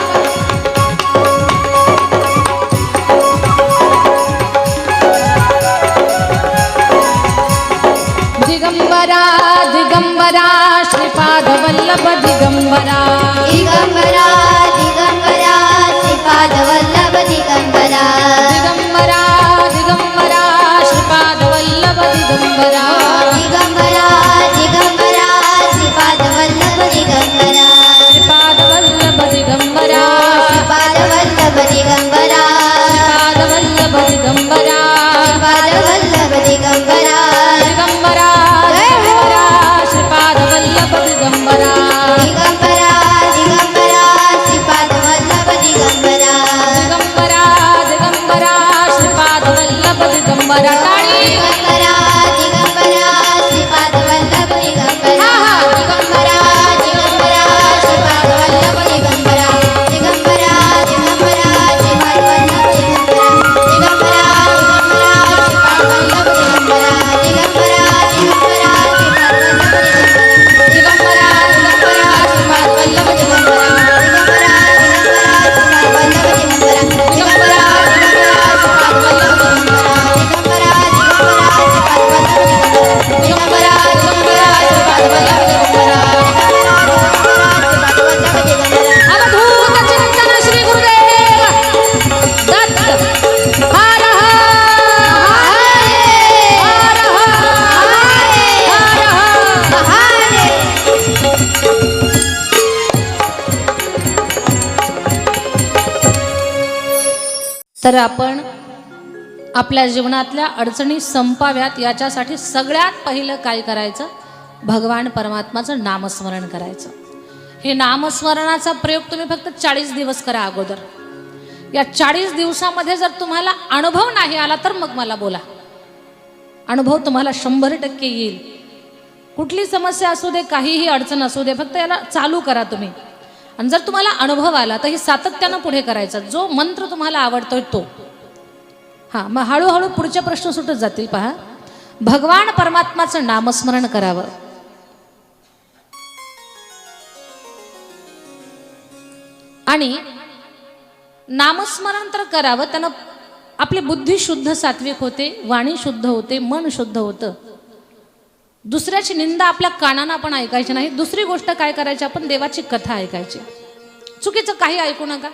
दिगंबरा दिगंबरा श्रीपाद वल्लभ दिगंबरा दिगंबरा दिगंबरा श्रीपाद वल्लभ दिगंबरा दिगंबरा दिगंबरा श्रीपाद वल्लभ दिगंबरा दिगंबरा दिगंबरा श्रीपाद वल्लभ दिगंबरा श्रीपाद वल्लभ दिगंबरा श्रीपाद वल्लभ दिगंबरा श्रीपाद वल्लभ दिगंबरा श्रीपाद वल्लभ दिगंबरा दिगंबरा दिगंबरा श्रीपाद वल्लभ दिगंबरा दिगंबरा दिगंबरा श्रीपाद वल्लभ दिगंबरा दिगंबरा दिगंबरा श्रीपाद वल्लभ दिगंबरा टाळी दिगंबरा दिगंबरा श्रीपाद वल्लभ दिगंबरा दिगंबरा दिगंबरा श्रीपाद वल्लभ दिगंबरा दिगंबरा दिगंबरा श्रीपाद वल्लभ दिगंबरा दिगंबरा दिगंबरा श्रीपाद वल्लभ दिगंबरा दिगंबरा दिगंबरा श्रीपाद वल्लभ दिगंबरा दिगंबरा दिगंबरा श्रीपाद वल्लभ दिगंबरा दिगंबरा दिगंबरा श्रीपाद वल्लभ दिगंबरा दिगंबरा दिगंबरा श्रीपाद वल्लभ दिगंबरा दिगंबरा तर आपण आपल्या जीवनातल्या अडचणी संपाव्यात याच्यासाठी सगळ्यात पहिलं काय करायचं? भगवान परमात्माचं नामस्मरण करायचं. हे नामस्मरणाचा प्रयोग तुम्ही फक्त 40 दिवस करा अगोदर. या 40 दिवसामध्ये जर तुम्हाला अनुभव नाही आला तर मग मला बोला. अनुभव तुम्हाला 100% येईल. कुठली समस्या असू दे, काहीही अडचण असू दे, फक्त याला चालू करा तुम्ही. आणि जर तुम्हाला अनुभव आला तर हे सातत्यानं पुढे करायचा. जो मंत्र तुम्हाला आवडतोय तो. हां, मग हळूहळू पुढचे प्रश्न सुटत जातील. पहा, भगवान परमात्माचं नामस्मरण करावं. आणि नामस्मरण तर करावं, त्यानं आपली बुद्धी शुद्ध सात्विक होते, वाणी शुद्ध होते, मन शुद्ध होतं. दुसऱ्याची निंदा आपल्या कानानं आपण ऐकायची नाही. दुसरी गोष्ट काय करायची? आपण देवाची कथा ऐकायची. चुकीचं काही ऐकू नका.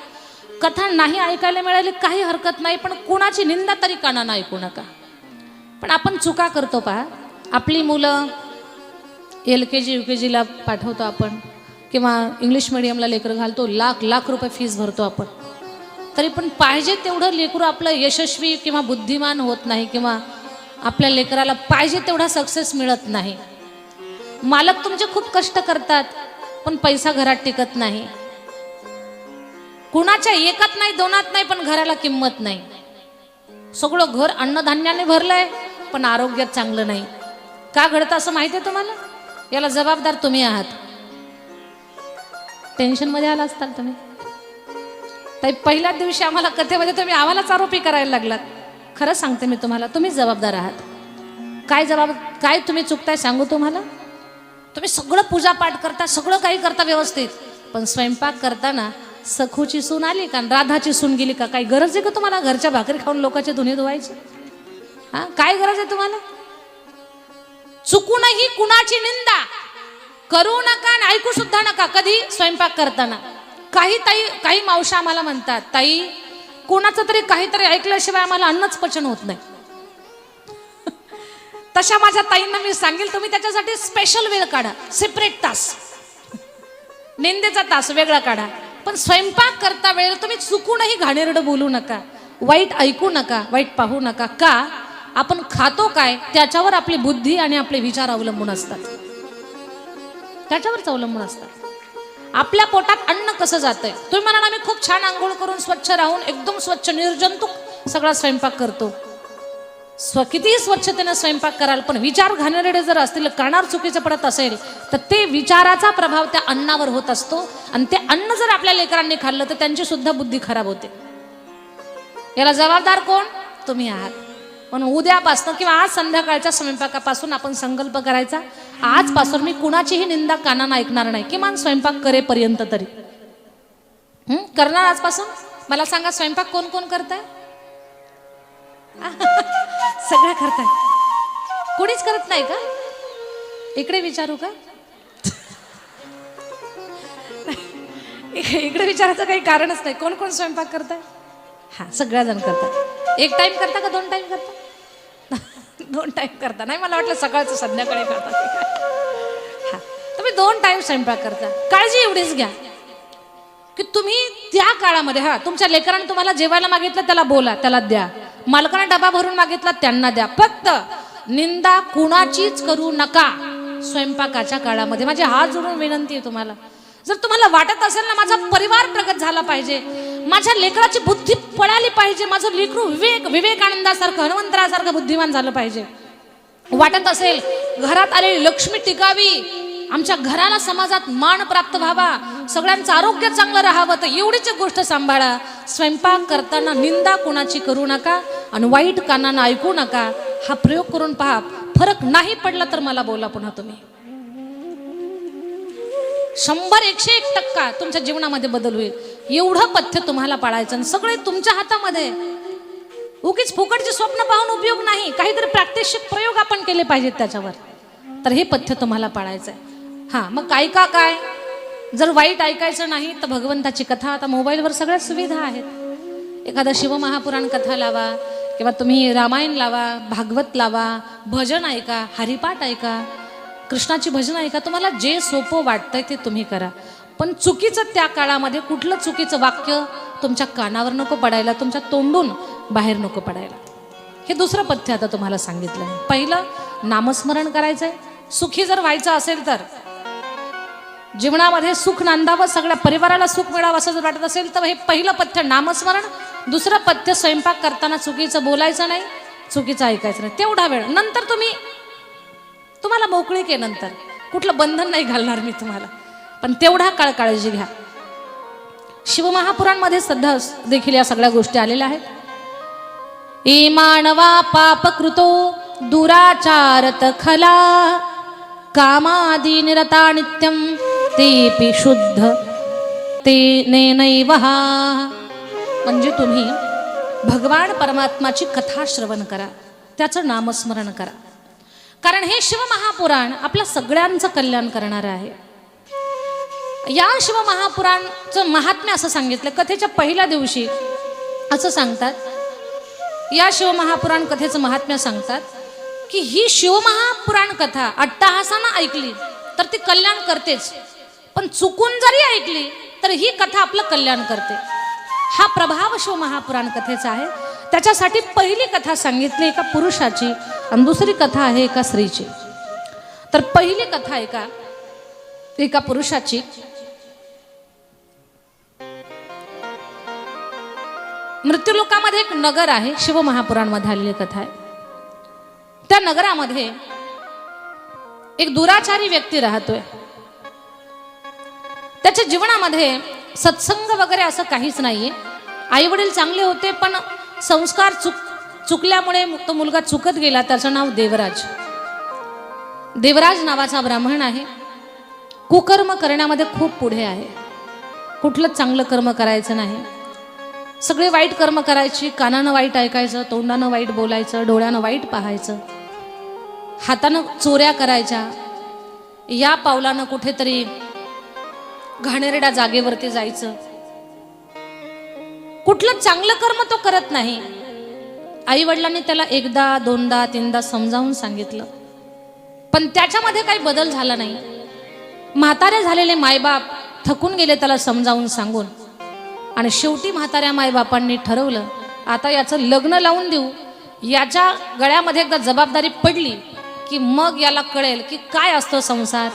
कथा नाही ऐकायला मिळाली काही हरकत नाही, पण कोणाची निंदा तरी कानानं ऐकू नका. पण आपण चुका करतो. पहा, आपली मुलं LKG UKG ला पाठवतो आपण, किंवा इंग्लिश मिडियमला लेकरं घालतो, लाख रुपये फीस भरतो आपण. तरी पण पाहिजे तेवढं लेकरू आपलं यशस्वी किंवा बुद्धिमान होत नाही, किंवा आपल्या लेकराला पाहिजे तेवढा सक्सेस मिळत नाही. मालक तुमचे खूप कष्ट करतात पण पैसा घरात टिकत नाही. कुणाच्या एकात नाही, दोनात नाही, पण घराला किंमत नाही. सगळं घर अन्नधान्याने भरलंय पण आरोग्यात चांगलं नाही. का घडतं असं माहिती आहे तुम्हाला? याला जबाबदार तुम्ही आहात. टेन्शनमध्ये आला असताल तुम्ही. ताई, पहिल्याच दिवशी आम्हाला कथेमध्ये तुम्ही आम्हालाच आरोपी करायला लागलात. खरं सांगते मी तुम्हाला, तुम्ही जबाबदार आहात. काय तुम्ही चुकताय सांगू तुम्हाला? तुम्ही सगळं पूजापाठ करता, सगळं काही करता व्यवस्थित, पण स्वयंपाक करताना सखूची सून आली का, राधाची सून गेली का, काही गरज आहे का तुम्हाला घरच्या भाकरी खाऊन लोकांचे धुणे धुवायचे? हा, काय गरज आहे तुम्हाला? चुकूनही कुणाची निंदा करू नका आणि ऐकू सुद्धा नका कधी स्वयंपाक करताना. काही मावशा आम्हाला म्हणतात, ताई कोणाचं तरी काहीतरी ऐकल्याशिवाय आम्हाला अन्नच पचन होत नाही. तशा माझ्या ताईंना मी सांगेल, तुम्ही त्याच्यासाठी स्पेशल वेळ काढा, सेपरेट तास, निंदेचा तास वेगळा काढा. पण स्वयंपाक करता वेळ तुम्ही चुकूनही घाणेरडं बोलू नका, वाईट ऐकू नका, वाईट पाहू नका. का? आपण खातो काय त्याच्यावर आपली बुद्धी आणि आपले विचार अवलंबून असतात. त्याच्यावरच अवलंबून असतात. आपल्या पोटात अन्न कसं जातंय? तुम्ही म्हणाला मी खूप छान आंघोळ करून स्वच्छ राहून एकदम स्वच्छ निर्जंतुक सगळा स्वयंपाक करतो. कितीही स्वच्छतेने स्वयंपाक कराल, पण विचार घाणेरडे जर असतील, कानावर चुकीचं पडत असेल, तर ते विचाराचा प्रभाव त्या अन्नावर होत असतो. आणि ते अन्न जर आपल्या लेकरांनी खाल्लं तर त्यांची सुद्धा बुद्धी खराब होते. याला जबाबदार कोण? तुम्ही आहात. म्हणून उद्यापासून किंवा आज संध्याकाळच्या स्वयंपाकापासून आपण संकल्प करायचा, आजपासून मी कुणाचीही निंदा कानानं ऐकणार नाही, किमान स्वयंपाक करेपर्यंत तरी. करणार आजपासून? मला सांगा, स्वयंपाक कोण कोण करताय? सगळं करताय. कोणीच करत नाही का? इकडे विचारू का? इकडे विचारायचं काही कारणच नाही. कोण कोण स्वयंपाक करताय? हा, सगळ्याजण करतात. एक टाइम करता का 2 टाइम करता? 2 टाइम करता. नाही, मला वाटलं सकाळचं संध्याकाळी करता. हा, तुम्ही 2 टाइम स्वयंपाक करता. काळजी एवढीच घ्या की तुम्ही त्या काळामध्ये, हा, तुमच्या लेकरांनी तुम्हाला जेवायला मागितलं त्याला बोला, त्याला द्या. मालकाने डबा भरून मागितला त्यांना द्या. फक्त निंदा कुणाचीच करू नका स्वयंपाकाच्या काळामध्ये. माझी हात जोडून विनंती आहे तुम्हाला. जर तुम्हाला वाटत असेल ना, माझा परिवार प्रगत झाला पाहिजे, माझ्या लेकराची बुद्धी पळाली पाहिजे, माझं लेकरू विवेकानंदासारखं, हनुमंतरासारखं बुद्धिमान झालं पाहिजे, वाटत असेल घरात आलेली लक्ष्मी टिकावी, आमच्या घराला समाजात मान प्राप्त व्हावा, सगळ्यांचं आरोग्य चांगलं राहावं, तर एवढीच गोष्ट सांभाळा. स्वयंपाक करताना निंदा कोणाची करू नका आणि वाईट कानानं ऐकू नका. हा प्रयोग करून पहा. फरक नाही पडला तर मला बोला पुन्हा. तुम्ही 100-101% तुमच्या जीवनामध्ये बदल होईल. एवढं पथ्य तुम्हाला पाळायचं, सगळे तुमच्या हातामध्ये. उगीच फुकटचे स्वप्न पाहून उपयोग नाही, काहीतरी प्रात्यक्षिक प्रयोग आपण केले पाहिजेत त्याच्यावर. तर हे पथ्य तुम्हाला पाळायचं आहे. हां, मग ऐका काय? जर वाईट ऐकायचं नाही तर भगवंताची कथा, आता मोबाईलवर सगळ्या सुविधा आहेत. एखादा शिवमहापुराण कथा लावा, किंवा तुम्ही रामायण लावा, भागवत लावा, भजन ऐका, हरिपाठ ऐका, कृष्णाची भजन ऐका. तुम्हाला जे सोपं वाटतंय ते तुम्ही करा. पण चुकीचं त्या काळामध्ये कुठलं चुकीचं वाक्य तुमच्या कानावर नको पडायला, तुमच्या तोंडून बाहेर नको पडायला. हे दुसरं पथ्य आता तुम्हाला सांगितलं आहे. पहिलं नामस्मरण करायचंय. सुखी जर व्हायचं असेल तर, जीवनामध्ये सुख नांदावं, सगळ्या परिवाराला सुख मिळावं असं जर वाटत असेल तर हे पहिलं पथ्य नामस्मरण. दुसरं पथ्य स्वयंपाक करताना चुकीचं बोलायचं नाही, चुकीचं ऐकायचं नाही. तेवढा वेळ. नंतर तुम्हाला मोकळीक आहे, नंतर कुठलं बंधन नाही घालणार मी तुम्हाला, पण तेवढा काळ काळजी घ्या. शिवमहापुराणमध्ये सध्या देखील या सगळ्या गोष्टी आलेल्या आहेत. ई मानवा पाप कृतो दुराचारत खला कामादी निरता नित्यम तेपि शुद्ध ते नैवहा. म्हणजे तुम्ही भगवान परमात्माची कथा श्रवण करा, त्याचं नामस्मरण करा. कारण हे शिवमहापुराण आपल्या सगळ्यांचं कल्याण करणारं आहे. या शिवमहापुराणचं महात्म्य असं सांगितलं. कथेच्या पहिल्या दिवशी असं सांगतात, या शिवमहापुराण कथेचं महात्म्य सांगतात की ही शिवमहापुराण कथा अट्टहासानं ऐकली तर ती कल्याण करतेच, पण चुकून जरी ऐकली तर ही कथा आपलं कल्याण करते. हा प्रभाव शिवमहापुराण कथेचा आहे. त्याच्यासाठी पहिली कथा सांगितली एका पुरुषाची आणि दुसरी कथा आहे एका स्त्रीची. तर पहिली कथा एका पुरुषाची. मृत्यूलोकामध्ये एक नगर आहे, शिवमहापुराणमध्ये आलेली कथा आहे. त्या नगरामध्ये एक दुराचारी व्यक्ती राहतोय. त्याच्या जीवनामध्ये सत्संग वगैरे असं काहीच नाहीये. आई वडील चांगले होते, पण संस्कार चुकल्यामुळे तो मुलगा चुकत गेला. त्याचं नाव देवराज. देवराज नावाचा ब्राह्मण आहे. कुकर्म करण्यामध्ये खूप पुढे आहे. कुठलं चांगलं कर्म करायचं नाही, सगळे वाईट कर्म करायची. कानानं वाईट ऐकायचं, तोंडानं वाईट बोलायचं, डोळ्यानं वाईट पाहायचं, हातानं चोऱ्या करायच्या, या पावलानं कुठेतरी घाणेरड्या जागेवरती जायचं. कुठलं चांगलं कर्म तो करत नाही. आई वडिलांनी त्याला एकदा दोनदा तीनदा समजावून सांगितलं, पण त्याच्यामध्ये काही बदल झाला नाही. म्हातारे झालेले मायबाप थकून गेले त्याला समजावून सांगून, आणि शेवटी म्हाताऱ्या मायबापांनी ठरवलं आता याचं लग्न लावून देऊ. याच्या गळ्यामध्ये एकदा जबाबदारी पडली की मग याला कळेल की काय असतो संसार.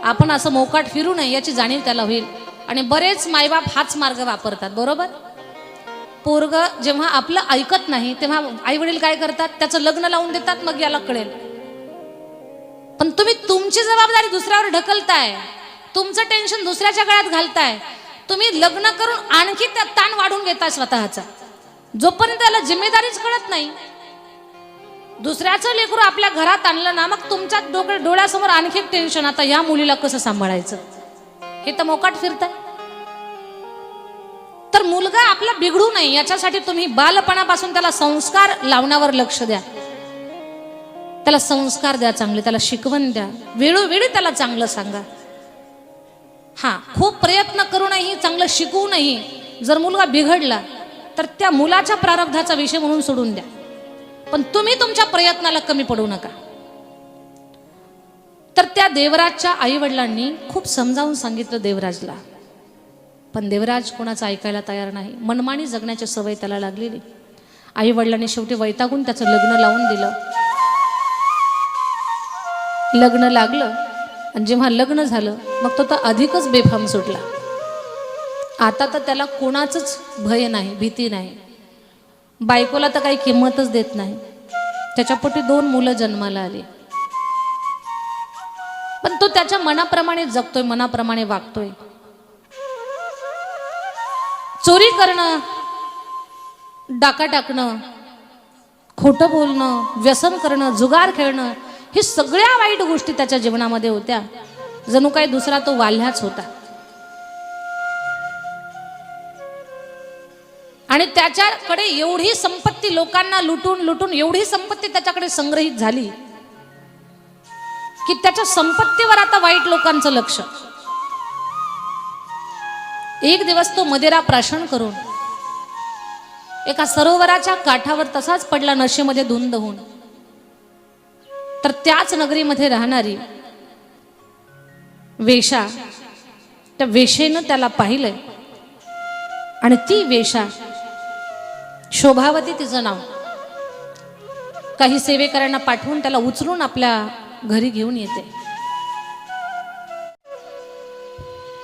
आपण असं मोकाट फिरू नये याची जाणीव त्याला होईल. आणि बरेच मायबाप हाच मार्ग वापरतात, बरोबर. पोरग जेव्हा आपलं ऐकत नाही तेव्हा आई वडील काय करतात, त्याचं लग्न लावून देतात, मग याला कळेल. पण तुम्ही तुमची जबाबदारी दुसऱ्यावर ढकलताय, तुमचं टेन्शन दुसऱ्याच्या गळ्यात घालताय. तुम्ही लग्न करून आणखी त्यात ताण वाढून घेताय स्वतःचा. जोपर्यंत त्याला जिम्मेदारीच कळत नाही, दुसऱ्याचं लेकरू आपल्या घरात आणलं ना, मग तुमच्या डोळ्यासमोर आणखी टेन्शन. आता या मुलीला कसं सांभाळायचं, हे तर मोकाट फिरताय. तर मुलगा आपला बिघडू नये याच्यासाठी तुम्ही बालपणापासून त्याला संस्कार लावण्यावर लक्ष द्या. त्याला संस्कार द्या चांगले, त्याला शिकवण द्या, वेळोवेळी त्याला चांगलं सांगा. हा, खूप प्रयत्न करूनही चांगलं शिकवूनही जर मुलगा बिघडला तर त्या मुलाच्या प्रारब्धाचा विषय म्हणून सोडून द्या, पण तुम्ही तुमच्या प्रयत्नाला कमी पडू नका. तर त्या देवराजच्या आई वडिलांनी खूप समजावून सांगितलं देवराजला, पण देवराज कोणाचं ऐकायला तयार नाही. मनमानी जगण्याची सवय त्याला लागलेली. आई वडिलांनी शेवटी वैतागून त्याचं लग्न लावून दिलं. लग्न लागलं आणि जेव्हा लग्न झालं मग तो तर अधिकच बेफाम सुटला. आता तर त्याला कोणाचंच भय नाही, भीती नाही. बायकोला तर काही किंमतच देत नाही. त्याच्या पोटी 2 मुलं जन्माला आली, पण तो त्याच्या मनाप्रमाणे जगतोय, मनाप्रमाणे वागतोय. चोरी करणं, डाका टाकणं, खोटं बोलणं, व्यसन करणं, जुगार खेळणं, हे सगळ्या वाईट गोष्टी त्याच्या जीवनामध्ये होत्या. जणू काही दुसरा तो वाल्हाच होता. आणि त्याच्याकडे एवढी संपत्ती, लोकांना लुटून लुटून एवढी संपत्ती त्याच्याकडे संग्रहित झाली की त्याच्या संपत्तीवर आता वाईट लोकांचं लक्ष. एक दिवस तो मदिरा प्राशन करून एका सरोवराच्या काठावर तसाच पडला, नशेमध्ये धुंद होऊन. तर त्याच नगरीमध्ये राहणारी वेश्या, त्या वेशेनं त्याला पाहिलंय आणि ती वेशा शोभावती तिचं नाव, काही सेवेकऱ्यांना पाठवून त्याला उचलून आपल्या घरी घेऊन येते.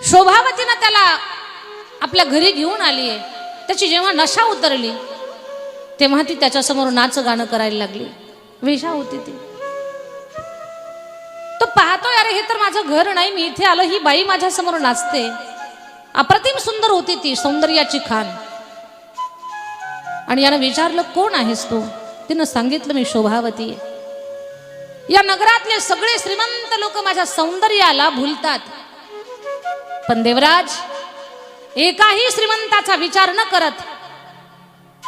शोभावतीनं त्याला आपल्या घरी घेऊन आली आहे. त्याची जेव्हा नशा उतरली तेव्हा ती त्याच्यासमोर नाच गाणं करायला लागली. वेशा होती ती. तो पाहतोय, अरे हे तर माझं घर नाही, मी इथे आलो, ही बाई माझ्या समोर नाचते. अप्रतिम सुंदर होती ती, सौंदर्याची खान. आणि यानं विचारलं, कोण आहेस तू? तिनं सांगितलं, मी शोभावती आहे. या नगरातले सगळे श्रीमंत लोक माझ्या सौंदर्याला भुलतात, पण देवराज एकाही श्रीमंताचा विचार न करत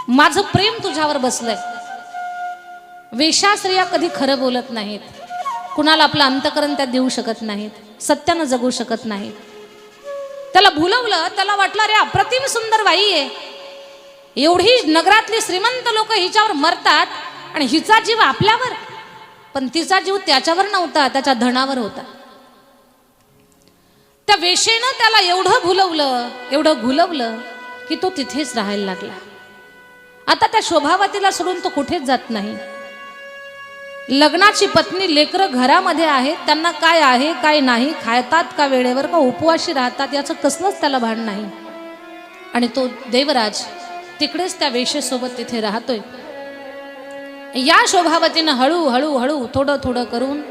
माझं प्रेम तुझ्यावर बसलंय. वेश्या स्त्रिया कधी खरं बोलत नाहीत, कुणाला आपलं अंतकरण त्यात देऊ शकत नाहीत, सत्यानं जगू शकत नाहीत. त्याला भुलवलं, त्याला वाटलं अरे अप्रतिम सुंदर बाई आहे, एवढी नगरातली श्रीमंत लोक हिच्यावर मरतात आणि हिचा जीव आपल्यावर. पण तिचा जीव त्याच्यावर नव्हता, त्याच्या धनावर होता. त्या वेशेनं त्याला एवढं भुलवलं, एवढं घुलवलं की तो तिथेच राहायला लागला. आता त्या शोभावतीला सोडून तो कुठेच जात नाही. लग्नाची पत्नी, लेकरं घरामध्ये आहेत, त्यांना काय आहे काय नाही, खातात का वेळेवर, का उपवाशी राहतात, याचं कसलंच त्याला भान नाही. आणि तो देवराज तिकडेच त्या वेशेसोबत तिथे राहतोय. या शोभावतीनं हळूहळू हळू थोडं थोडं करून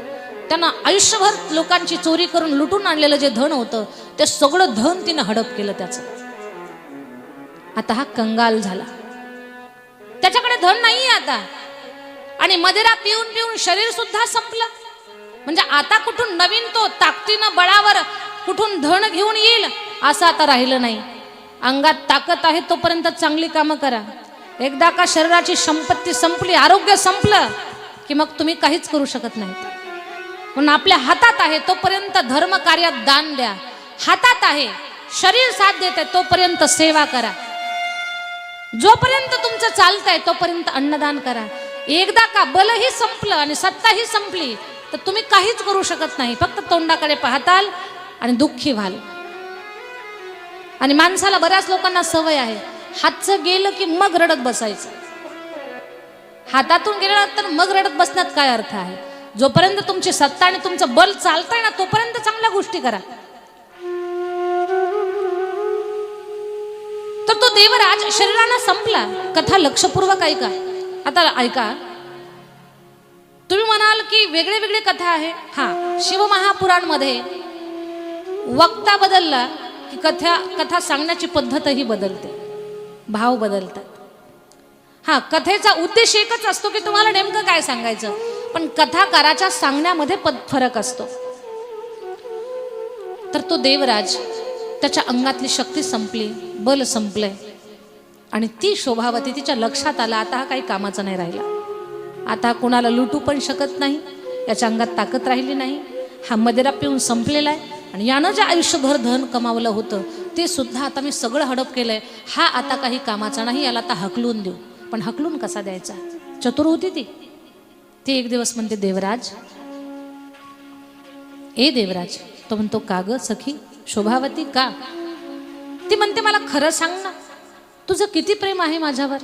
त्यांना आयुष्यभर लोकांची चोरी करून लुटून आणलेलं जे धन होतं ते सगळं धन तिनं हडप केलं त्याचं. आता हा कंगाल झाला, त्याच्याकडे धन नाहीये आता. आणि मदिरा पिऊन पिऊन शरीर सुद्धा संपलं. म्हणजे आता कुठून नवीन तो ताकदीनं बळावर कुठून धन घेऊन येईल असं आता राहिलं नाही. अंगात ताकद आहे तोपर्यंत चांगली कामं करा. एकदा का शरीराची संपत्ती संपली, आरोग्य संपलं की मग तुम्ही काहीच करू शकत नाही. म्हणून आपल्या हातात आहे तोपर्यंत धर्म कार्यात दान द्या. हातात आहे, शरीर साथ देत आहे तोपर्यंत सेवा करा. जोपर्यंत तुमचं चालतंय तोपर्यंत अन्नदान करा. एकदा का बलही संपलं आणि सत्ताही संपली तर तुम्ही काहीच करू शकत नाही. फक्त तोंडाकडे पाहताल आणि दुःखी व्हाल. आणि माणसाला बऱ्याच लोकांना सवय आहे, हातचं गेलं की मग रडत बसायचं. हातातून गेलं तर मग रडत बसण्यात काय अर्थ आहे? जोपर्यंत तुमची सत्ता आणि तुमचं बल चालतंय ना तोपर्यंत चांगल्या गोष्टी करा. तर तो देवराज शरीराला संपला. कथा लक्षपूर्वक ऐका. आता ऐका, तुम्ही म्हणाल की वेगळे वेगळे कथा आहे. हा, शिवमहापुराणमध्ये वक्ता बदलला की कथा सांगण्याची पद्धतही बदलते, भाव बदलतात. हा, कथेचा उद्देश एकच असतो की तुम्हाला नेमकं काय सांगायचं, पण कथाकाराच्या सांगण्यामध्ये फरक असतो. तर तो देवराज, त्याच्या अंगातली शक्ती संपली, बल संपलंय. आणि ती शोभावती, तिच्या लक्षात आला आता हा काही कामाचा नाही राहिला. आता कुणाला लुटू पण शकत नाही, याच्या अंगात ताकद राहिली नाही. हा मदिरा पिऊन संपलेला आहे. आणि यानं जे आयुष्यभर धन कमावलं होतं ते सुद्धा आता मी सगळं हडप केलंय. हा आता काही कामाचा नाही, याला आता हकलून देऊ. पण हकलून कसा द्यायचा? चतुर होती ती. ती एक दिवस म्हणते, देवराज, ए देवराज. तो म्हणतो, का ग सखी शोभावती, का? ती म्हणते, मला खरं सांग ना, तुझं किती प्रेम आहे माझ्यावर?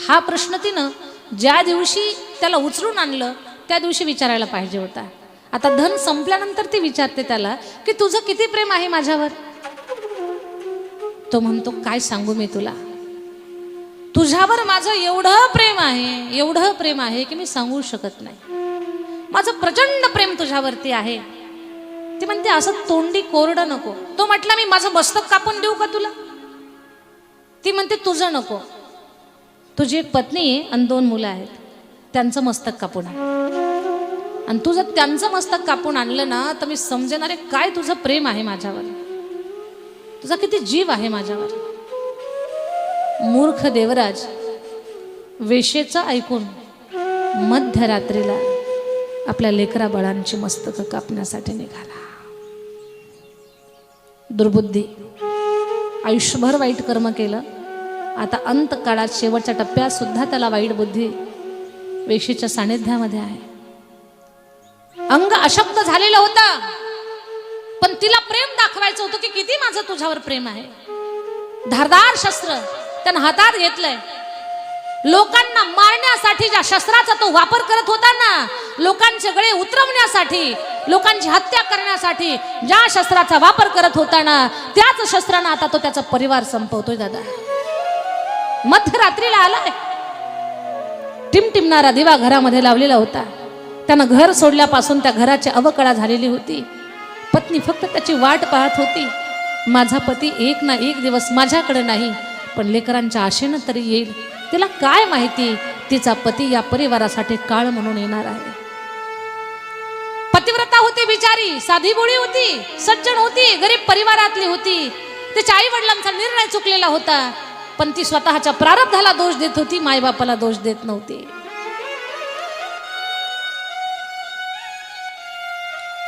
हा प्रश्न तिनं ज्या दिवशी त्याला उचलून आणलं त्या दिवशी विचारायला पाहिजे होता. आता धन संपल्यानंतर ती विचारते त्याला की तुझं किती प्रेम आहे माझ्यावर? तो म्हणतो, काय सांगू मी तुला, तुझ्यावर माझं एवढं प्रेम आहे, एवढं प्रेम आहे की मी सांगू शकत नाही. माझं प्रचंड प्रेम तुझ्यावरती आहे. ती म्हणते, असं तोंडी कोरडं नको. तो म्हटला, मी माझं मस्तक कापून देऊ का तुला? ती म्हणते, तुझं नको. तुझी एक पत्नी आहे आणि 2 मुलं आहेत, त्यांचं मस्तक कापून आण. आणि तू जर त्यांचं मस्तक कापून आणलं ना तर मी समजेन, अरे काय तुझं प्रेम आहे माझ्यावर, तुझा किती जीव आहे माझ्यावर. मूर्ख देवराज वेशेचं ऐकून मध्यरात्रीला आपल्या लेकरा बाळांची मस्तक कापण्यासाठी निघाला. दुर्बुद्धी, आयुष्यभर वाईट कर्म केलं. आता अंतकाळात शेवटच्या टप्प्यात सुद्धा त्याला वाईट बुद्धी वेशीच्या सानिध्यामध्ये आहे. अंग अशक्त झालेलं होतं, पण तिला प्रेम दाखवायचं होतं की किती माझं तुझ्यावर प्रेम आहे. धारदार शस्त्र त्यानं हातात घेतलंय. लोकांना मारण्यासाठी ज्या शस्त्राचा तो वापर करत होता ना, लोकांचे गळे उतरवण्यासाठी, लोकांची हत्या करण्यासाठी ज्या शस्त्राचा वापर करत होता ना, त्याच शस्त्रानं आता तो त्याचा परिवार संपवतोय. दादा मध्यरात्रीला आलाय. टिमटिमणारा दिवा घरामध्ये लावलेला होता. त्यानं घर सोडल्यापासून त्या घराची अवकळा झालेली होती. पत्नी फक्त त्याची वाट पाहत होती. माझा पती एक ना एक दिवस माझ्याकडे नाही, पण लेकरांच्या आशेनं तरी येईल. तिला काय माहिती, तिचा पती या परिवारासाठी काळ म्हणून येणार आहे. पतिव्रता होती बिचारी, साधी बोळी होती, सज्जन होती, गरीब परिवारातली होती. तिच्या आई वडिलांचा निर्णय चुकलेला होता, पण ती स्वतःच्या प्रारब्धाला दोष देत होती, मायबापाला दोष देत नव्हती.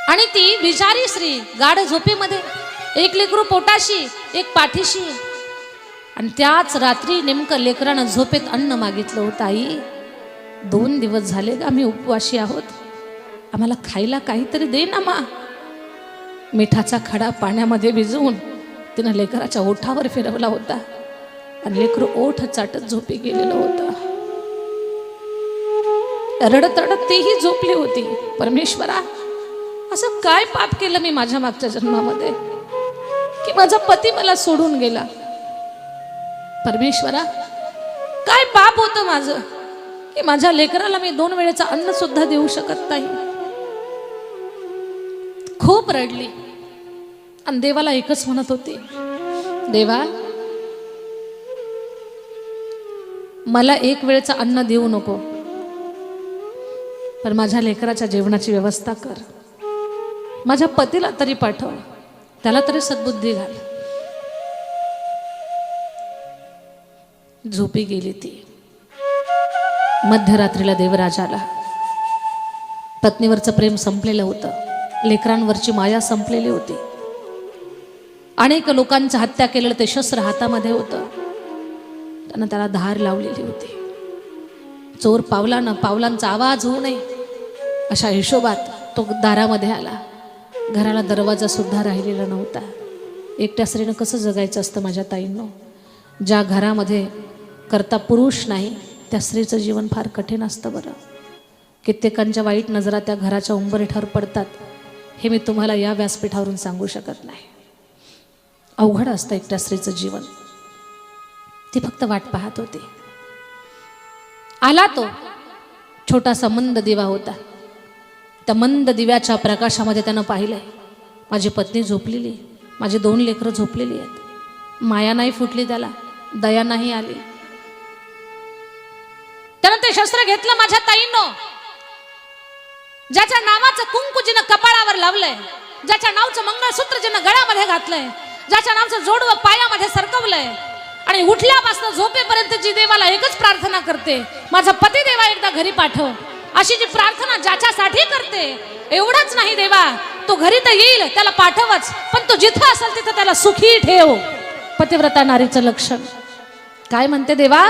आणि ती बिचारी स्त्री गाढ झोपेमध्ये, एक लेकरू पोटाशी, एक पाठीशी. आणि त्याच रात्री नेमकं लेकरानं झोपेत अन्न मागितलं होतं. आई 2 दिवस झाले का आम्ही उपवाशी आहोत, आम्हाला खायला काहीतरी दे ना मा. मिठाचा खडा पाण्यामध्ये भिजवून तिनं लेकराच्या ओठावर फिरवला होता आणि लेकरू ओठ चाटत झोपी गेलेलं होतं. रडत रडत तेही झोपली होती. परमेश्वरा, असं काय पाप केलं मी माझ्या मागच्या जन्मामध्ये की माझा पती मला सोडून गेला. परमेश्वरा, काय पाप होतं माझं की माझ्या लेकराला मी 2 वेळेचं अन्न सुद्धा देऊ शकत नाही. खूप रडली आणि देवाला एकच म्हणत होती, देवा मला 1 वेळेचं अन्न देऊ नको, पण माझ्या लेकराच्या जेवणाची व्यवस्था कर. माझ्या पतीला तरी पाठव, त्याला तरी सद्बुद्धी घाल. झोपी गेली ती. मध्यरात्रीला देवराज आला. पत्नीवरचं प्रेम संपलेलं होतं, लेकरांवरची माया संपलेली होती. अनेक लोकांची हत्या केलेलं ते शस्त्र हातामध्ये होतं. त्यानं त्याला धार लावलेली होती. चोर पावलानं, पावलांचा आवाज होऊ नये अशा हिशोबात तो दारामध्ये आला. घराला दरवाजा सुद्धा राहिलेला नव्हता. एकट्या स्त्रीनं कसं जगायचं असतं माझ्या ताईंनो. ज्या घरामध्ये करता पुरुष नाही त्या स्त्रीचं जीवन फार कठीण असतं. बरं, कित्येकांच्या वाईट नजरा त्या घराच्या उंबरठ्यावर पडतात, हे मी तुम्हाला या व्यासपीठावरून सांगू शकत नाही. अवघड असतं एकट्या स्त्रीचं जीवन. ती फक्त वाट पाहत होती. आला तो छोटासा मंद दिवा होता. त्या मंद दिव्याच्या प्रकाशामध्ये त्यानं पाहिलंय, माझी पत्नी झोपलेली, माझी 2 लेकरं झोपलेली आहेत. माया नाही फुटली, त्याला दया नाही आली. त्यानं ते शस्त्र घेतलं. माझ्या ताईंनो, ज्याच्या नावाचं कुंकू जिनं कपाळावर लावलंय, ज्याच्या नावाचं मंगळसूत्र जिनं गळ्यामध्ये घातलंय, ज्याच्या नावाचं जोडवं पायामध्ये सरकवलंय, आणि उठल्यापासून झोपेपर्यंत जी देवाला एकच प्रार्थना करते, माझा पती देवा एकदा घरी पाठव, अशी जी प्रार्थना ज्याच्यासाठी करते. एवढंच नाही देवा, तो घरी तर येईल, त्याला पाठवच, पण तो जिथं असेल तिथं त्याला सुखी ठेव. पतिव्रता नारीचं लक्षण काय म्हणते, देवा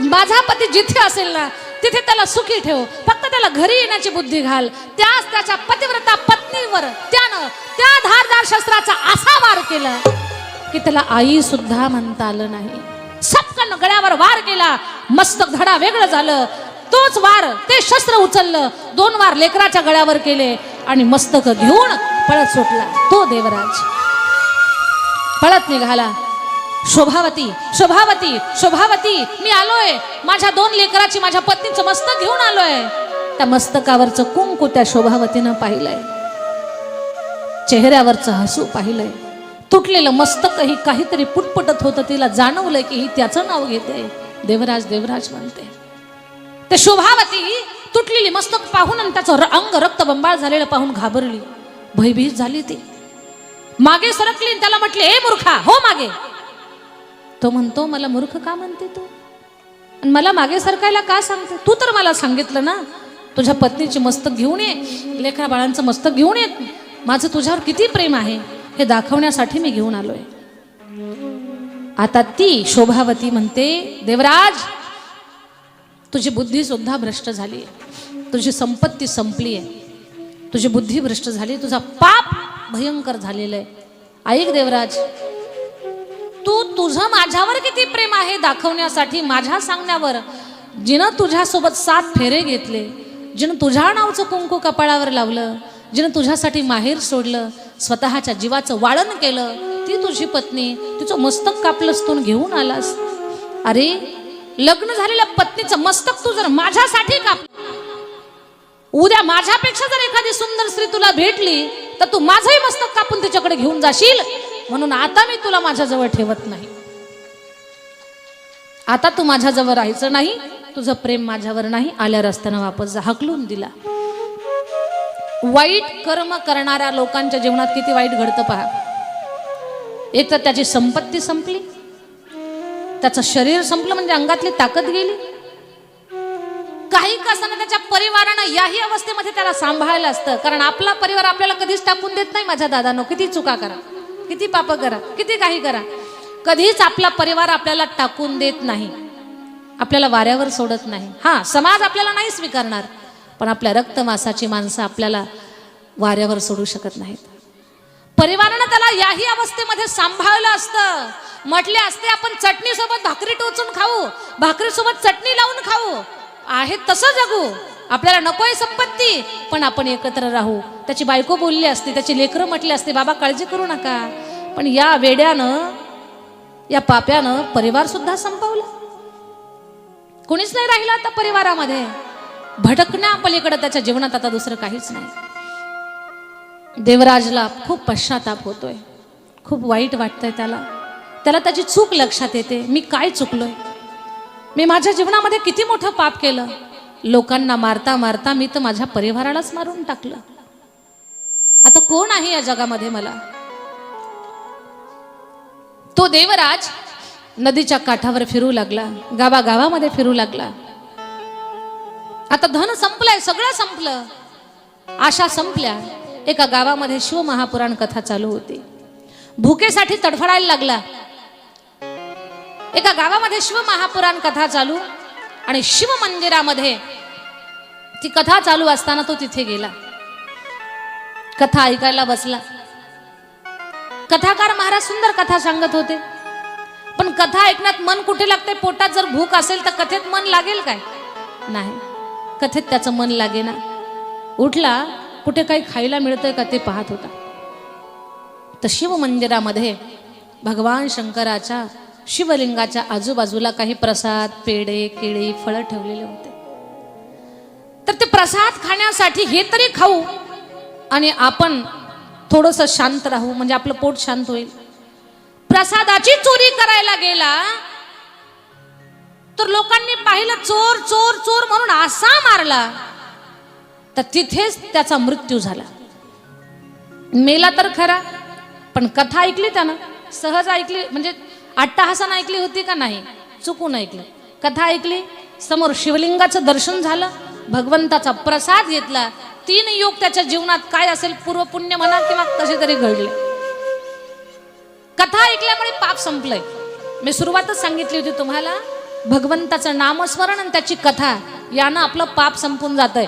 माझा पती जिथे असेल ना तिथे त्याला सुखी ठेव, फक्त त्याला घरी येण्याची बुद्धी घाल. त्याच त्याच्या पतिव्रता पत्नीवर त्यानं त्या धारदार शस्त्राचा असा वार केला की त्याला आई सुद्धा म्हणता आलं नाही. सपकन गळ्यावर वार केला, मस्तक धडा वेगळं झालं. तोच वार, ते शस्त्र उचललं, 2 वार लेकराच्या गळ्यावर केले आणि मस्तक घेऊन पळत सुटला. तो देवराज पळत निघाला. शोभावती, शोभावती, शोभावती, मी आलोय, माझ्या 2 लेकराची, माझ्या पत्नीचं मस्तक घेऊन आलोय. त्या मस्तकावरचं कुंकू त्या शोभावतीनं पाहिलंय, चेहऱ्यावरचं हसू पाहिलंय. तुटलेलं मस्तकही काहीतरी पुटपुटत होतं. तिला जाणवलंय की ही त्याचं नाव घेते, देवराज देवराज म्हणते. ते शोभावती तुटलेली मस्तक पाहून आणि त्याचं अंग रक्तबंबाळ झालेलं पाहून घाबरली, भयभीत झाली. ती मागे सरकली आणि त्याला म्हटले, ए मूर्खा, हो मागे. तो म्हणतो, मला मूर्ख का म्हणते तू, आणि मला मागे सरकायला का सांगते? तू तर मला सांगितलं ना तुझ्या पत्नीची मस्तक घेऊन ये, लेकरा बाळांचं मस्तक घेऊन ये. माझं तुझ्यावर किती प्रेम आहे हे दाखवण्यासाठी मी घेऊन आलोय. आता ती शोभावती म्हणते, देवराज तुझी बुद्धी सुद्धा भ्रष्ट झाली, तुझी संपत्ती संपली आहे, तुझी बुद्धी भ्रष्ट झाली, तुझा पाप भयंकर झालेला आहे. ऐक देवराज, तू तुझं माझ्यावर किती प्रेम आहे दाखवण्यासाठी माझ्या सांगण्यावर जिनं तुझ्यासोबत 7 फेरे घेतले, जिनं तुझ्या नावचं कुंकू कपाळावर लावलं, जिनं तुझ्यासाठी माहेर सोडलं, स्वतःच्या जीवाचं वाळण केलं, ती तुझी पत्नी, तिचं मस्तक कापलंस तू घेऊन आलास. अरे लग्न झालेल्या पत्नीचं मस्तक तू जर माझ्यासाठी कापलं, उद्या माझ्यापेक्षा जर एखादी सुंदर स्त्री तुला भेटली तर तू माझंही मस्तक कापून तिच्याकडे घेऊन जाशील. म्हणून आता मी तुला माझ्याजवळ ठेवत नाही. आता तू माझ्याजवळ राहायचं नाही, तुझं प्रेम माझ्यावर नाही, आल्या रस्त्यानं वापस जा. हकलून दिला. वाईट कर्म करणाऱ्या लोकांच्या जीवनात किती वाईट घडतं पहा. एक तर त्याची संपत्ती संपली, त्याचं शरीर संपलं म्हणजे अंगातली ताकद गेली. काही का असताना त्याच्या परिवारानं याही अवस्थेमध्ये त्याला सांभाळलं असतं. कारण आपला परिवार आपल्याला कधीच टाकून देत नाही. माझ्या दादानो, किती चुका करा, किती पाप करा, किती काही करा, कधीच आपला परिवार आपल्याला टाकून देत नाही, आपल्याला वाऱ्यावर सोडत नाही. हा, समाज आपल्याला नाही स्वीकारणार, पण आपल्या रक्तमासाची माणसं आपल्याला वाऱ्यावर सोडू शकत नाहीत. परिवारानं त्याला याही अवस्थेमध्ये सांभाळलं असतं. म्हटले असते आपण चटणी सोबत भाकरी टोचून खाऊ, भाकरी सोबत चटणी लावून खाऊ, आहे तसं जगू, आपल्याला नकोय संपत्ती पण आपण एकत्र राहू. त्याची बायको बोलली असते, त्याची लेकरं म्हटली असते, बाबा काळजी करू नका. पण या वेड्यानं, या पाप्यानं परिवार सुद्धा संपवला. कोणीच नाही राहिलं आता परिवारामध्ये. भटकण्या पलीकडे त्याच्या जीवनात आता दुसरं काहीच नाही. देवराजला खूप पश्चाताप होतोय, खूप वाईट वाटतंय त्याला. त्याला त्याची चूक लक्षात येते. मी काय चुकलोय, मी माझ्या जीवनामध्ये किती मोठं पाप केलं. लोकांना मारता मारता मी तर माझ्या परिवारालाच मारून टाकलं. आता कोण आहे या जगामध्ये मला. तो देवराज नदीच्या काठावर फिरू लागला, गावागावामध्ये फिरू लागला. आता धन संपलंय, सगळं संपलं, आशा संपल्या. एका गावामध्ये शिवमहापुराण कथा चालू होती. भुकेसाठी तडफडायला लागला. एका गावामध्ये शिवमहापुराण कथा चालू आणि शिव मंदिरामध्ये ती कथा चालू असताना तो तिथे गेला. कथा ऐकायला बसला. कथाकार महाराज सुंदर कथा सांगत होते, पण कथा ऐकण्यात मन कुठे लागते. पोटात जर भूक असेल तर कथेत मन लागेल काय? नाही, कथेत त्याचं मन लागेना. उठला, कुठे काही खायला मिळतंय का ते पाहत होता. तर शिव मंदिरामध्ये भगवान शंकराच्या शिवलिंगाच्या आजूबाजूला काही प्रसाद, पेढे, केळी, फळं ठेवलेले होते. तर ते प्रसाद खाण्यासाठी हे तरी खाऊ आणि आपण थोडंसं शांत राहू, म्हणजे आपलं पोट शांत होईल. प्रसादाची चोरी करायला गेला तर लोकांनी पाहिलं, चोर चोर चोर म्हणून असा मारला तर तिथेच त्याचा मृत्यू झाला. मेला तर खरा, पण कथा ऐकली त्यानं, सहज ऐकली, म्हणजे अट्टहासन ऐकली होती का नाही, चुकून ऐकलं. कथा ऐकली, समोर शिवलिंगाचं दर्शन झालं, भगवंताचा प्रसाद घेतला. 3 योग त्याच्या जीवनात काय असेल, पूर्व पुण्य म्हणा किंवा कसे तरी घडले. कथा ऐकल्यामुळे पाप संपलंय. मी सुरुवातच सांगितली होती तुम्हाला, भगवंताचं नामस्मरण आणि त्याची कथा यानं आपलं पाप संपून जातंय.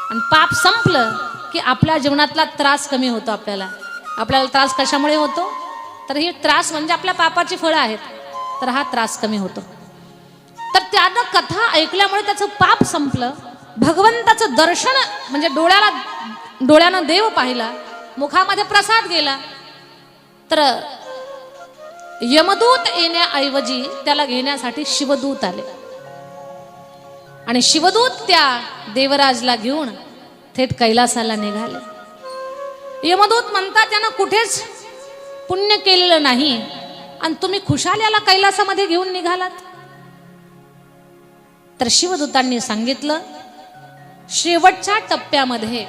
आणि पाप संपलं की आपल्या जीवनातला त्रास कमी होतो. आपल्याला त्रास कशामुळे होतो, तर ही त्रास म्हणजे आपल्या पापाची फळं आहेत, तर हा त्रास कमी होतो. तर त्यानं कथा ऐकल्यामुळे त्याचं पाप संपलं. भगवंताचं दर्शन म्हणजे डोळ्यानं देव पाहिला, मुखामध्ये प्रसाद गेला. तर यमदूत येण्याऐवजी त्याला घेण्यासाठी शिवदूत आले आणि शिवदूत त्या देवराजला घेऊन थेट कैलासाला निघाले. यमदूत म्हणतात, त्यानं कुठेच पुण्य केलेलं नाही आणि तुम्ही खुशाल याला कैलासामध्ये घेऊन निघालात. तर शिवदूतांनी सांगितलं, शेवटच्या टप्प्यामध्ये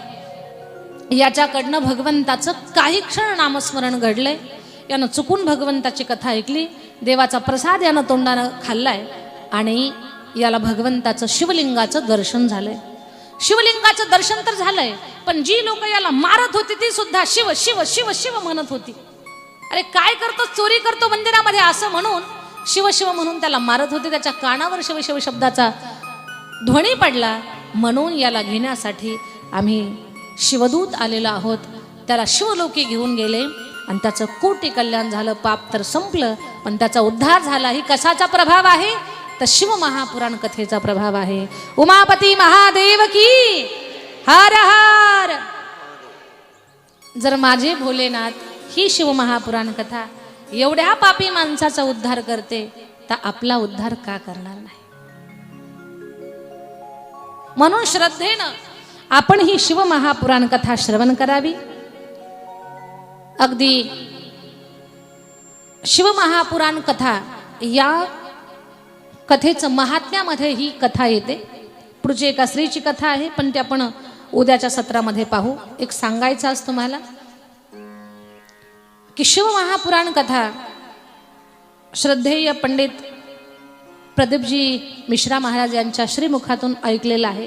याच्याकडनं भगवंताचं काही क्षण नामस्मरण घडलंय. यानं चुकून भगवंताची कथा ऐकली, देवाचा प्रसाद यानं तोंडानं खाल्लाय आणि याला भगवंताचं शिवलिंगाचं दर्शन झालंय. शिवलिंगाचं दर्शन तर झालंय, पण जी लोक याला मारत होती ती सुद्धा शिव शिव शिव शिव म्हणत होती. अरे काय करतो, चोरी करतो मंदिरामध्ये असं म्हणून शिव शिव म्हणून त्याला मारत होते. त्याच्या कानावर शिव शिव शब्दाचा ध्वनी पडला. म्हणून याला घेण्यासाठी आम्ही शिवदूत आलेलो आहोत. त्याला शिवलोकी घेऊन गेले आणि त्याचं कोटी कल्याण झालं, पाप तर संपलं, पण त्याचा उद्धार झाला. ही कशाचा प्रभाव आहे? तर शिव महापुराण कथेचा प्रभाव आहे. उमापती महादेव की हर हर. जर माझे भोलेनाथ ही शिव महापुराण कथा एवढ्या पापी माणसाचा उद्धार करते, तर आपला उद्धार का करणार नाही? म्हणून श्रद्धेनं आपण ही शिव महापुराण कथा श्रवण करावी. अगदी शिव महापुराण कथा या कथेचं महात्म्यामध्ये ही कथा येते. पुढची एका स्त्रीची कथा आहे, पण ते आपण उद्याच्या सत्रामध्ये पाहू. एक सांगायचं आज तुम्हाला की शिव महापुराण कथा श्रद्धेय पंडित प्रदीपजी मिश्रा महाराज यांच्या श्रीमुखातून ऐकलेलं आहे.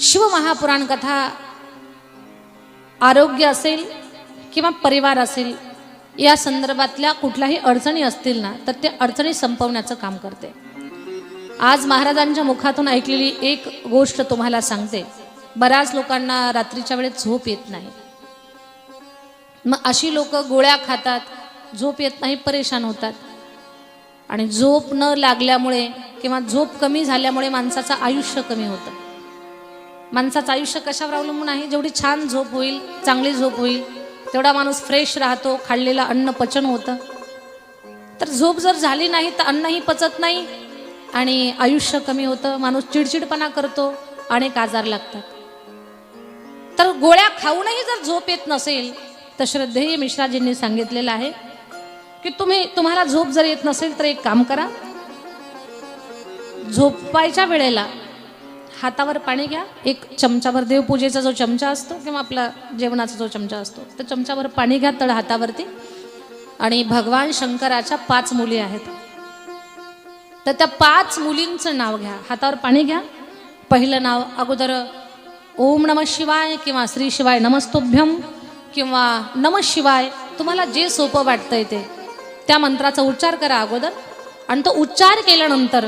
शिव महापुराण कथा आरोग्य असेल किंवा परिवार असेल या संदर्भातल्या कुठल्याही अडचणी असतील ना, तर ते अडचणी संपवण्याचं काम करते. आज महाराजांच्या मुखातून ऐकलेली एक गोष्ट तुम्हाला सांगते. बऱ्याच लोकांना रात्रीच्या वेळेत झोप येत नाही. मग अशी लोक गोळ्या खातात, झोप येत नाही, परेशान होतात. आणि झोप न लागल्यामुळे किंवा झोप कमी झाल्यामुळे माणसाचं आयुष्य कमी होतं. माणसाचं आयुष्य कशावर अवलंबून आहे? जेवढी छान झोप होईल, चांगली झोप होईल, तेवढा माणूस फ्रेश राहतो, खाल्लेलं अन्न पचन होतं. तर झोप जर झाली नाही तर अन्नही पचत नाही आणि आयुष्य कमी होतं. माणूस चिडचिडपणा करतो, अनेक आजार लागतात. तर गोळ्या खाऊनही जर झोप येत नसेल, तर श्रद्धेय मिश्राजींनी सांगितलेलं आहे की तुम्हाला झोप जर येत नसेल तर एक काम करा. झोपायच्या वेळेला हातावर पाणी घ्या. एक चमचाभर, देवपूजेचा जो चमचा असतो किंवा आपला जेवणाचा जो चमचा असतो, त्या चमचाभर पाणी घ्या तळ हातावरती. आणि भगवान शंकराच्या 5 मुली आहेत, तर त्या 5 मुलींचं नाव घ्या. हातावर पाणी घ्या. पहिलं नाव अगोदर ओम नमः शिवाय किंवा श्री शिवाय नमस्तुभ्यम किंवा नमः शिवाय, तुम्हाला जे सोपं वाटतंय ते त्या मंत्राचा उच्चार करा अगोदर. आणि तो उच्चार केल्यानंतर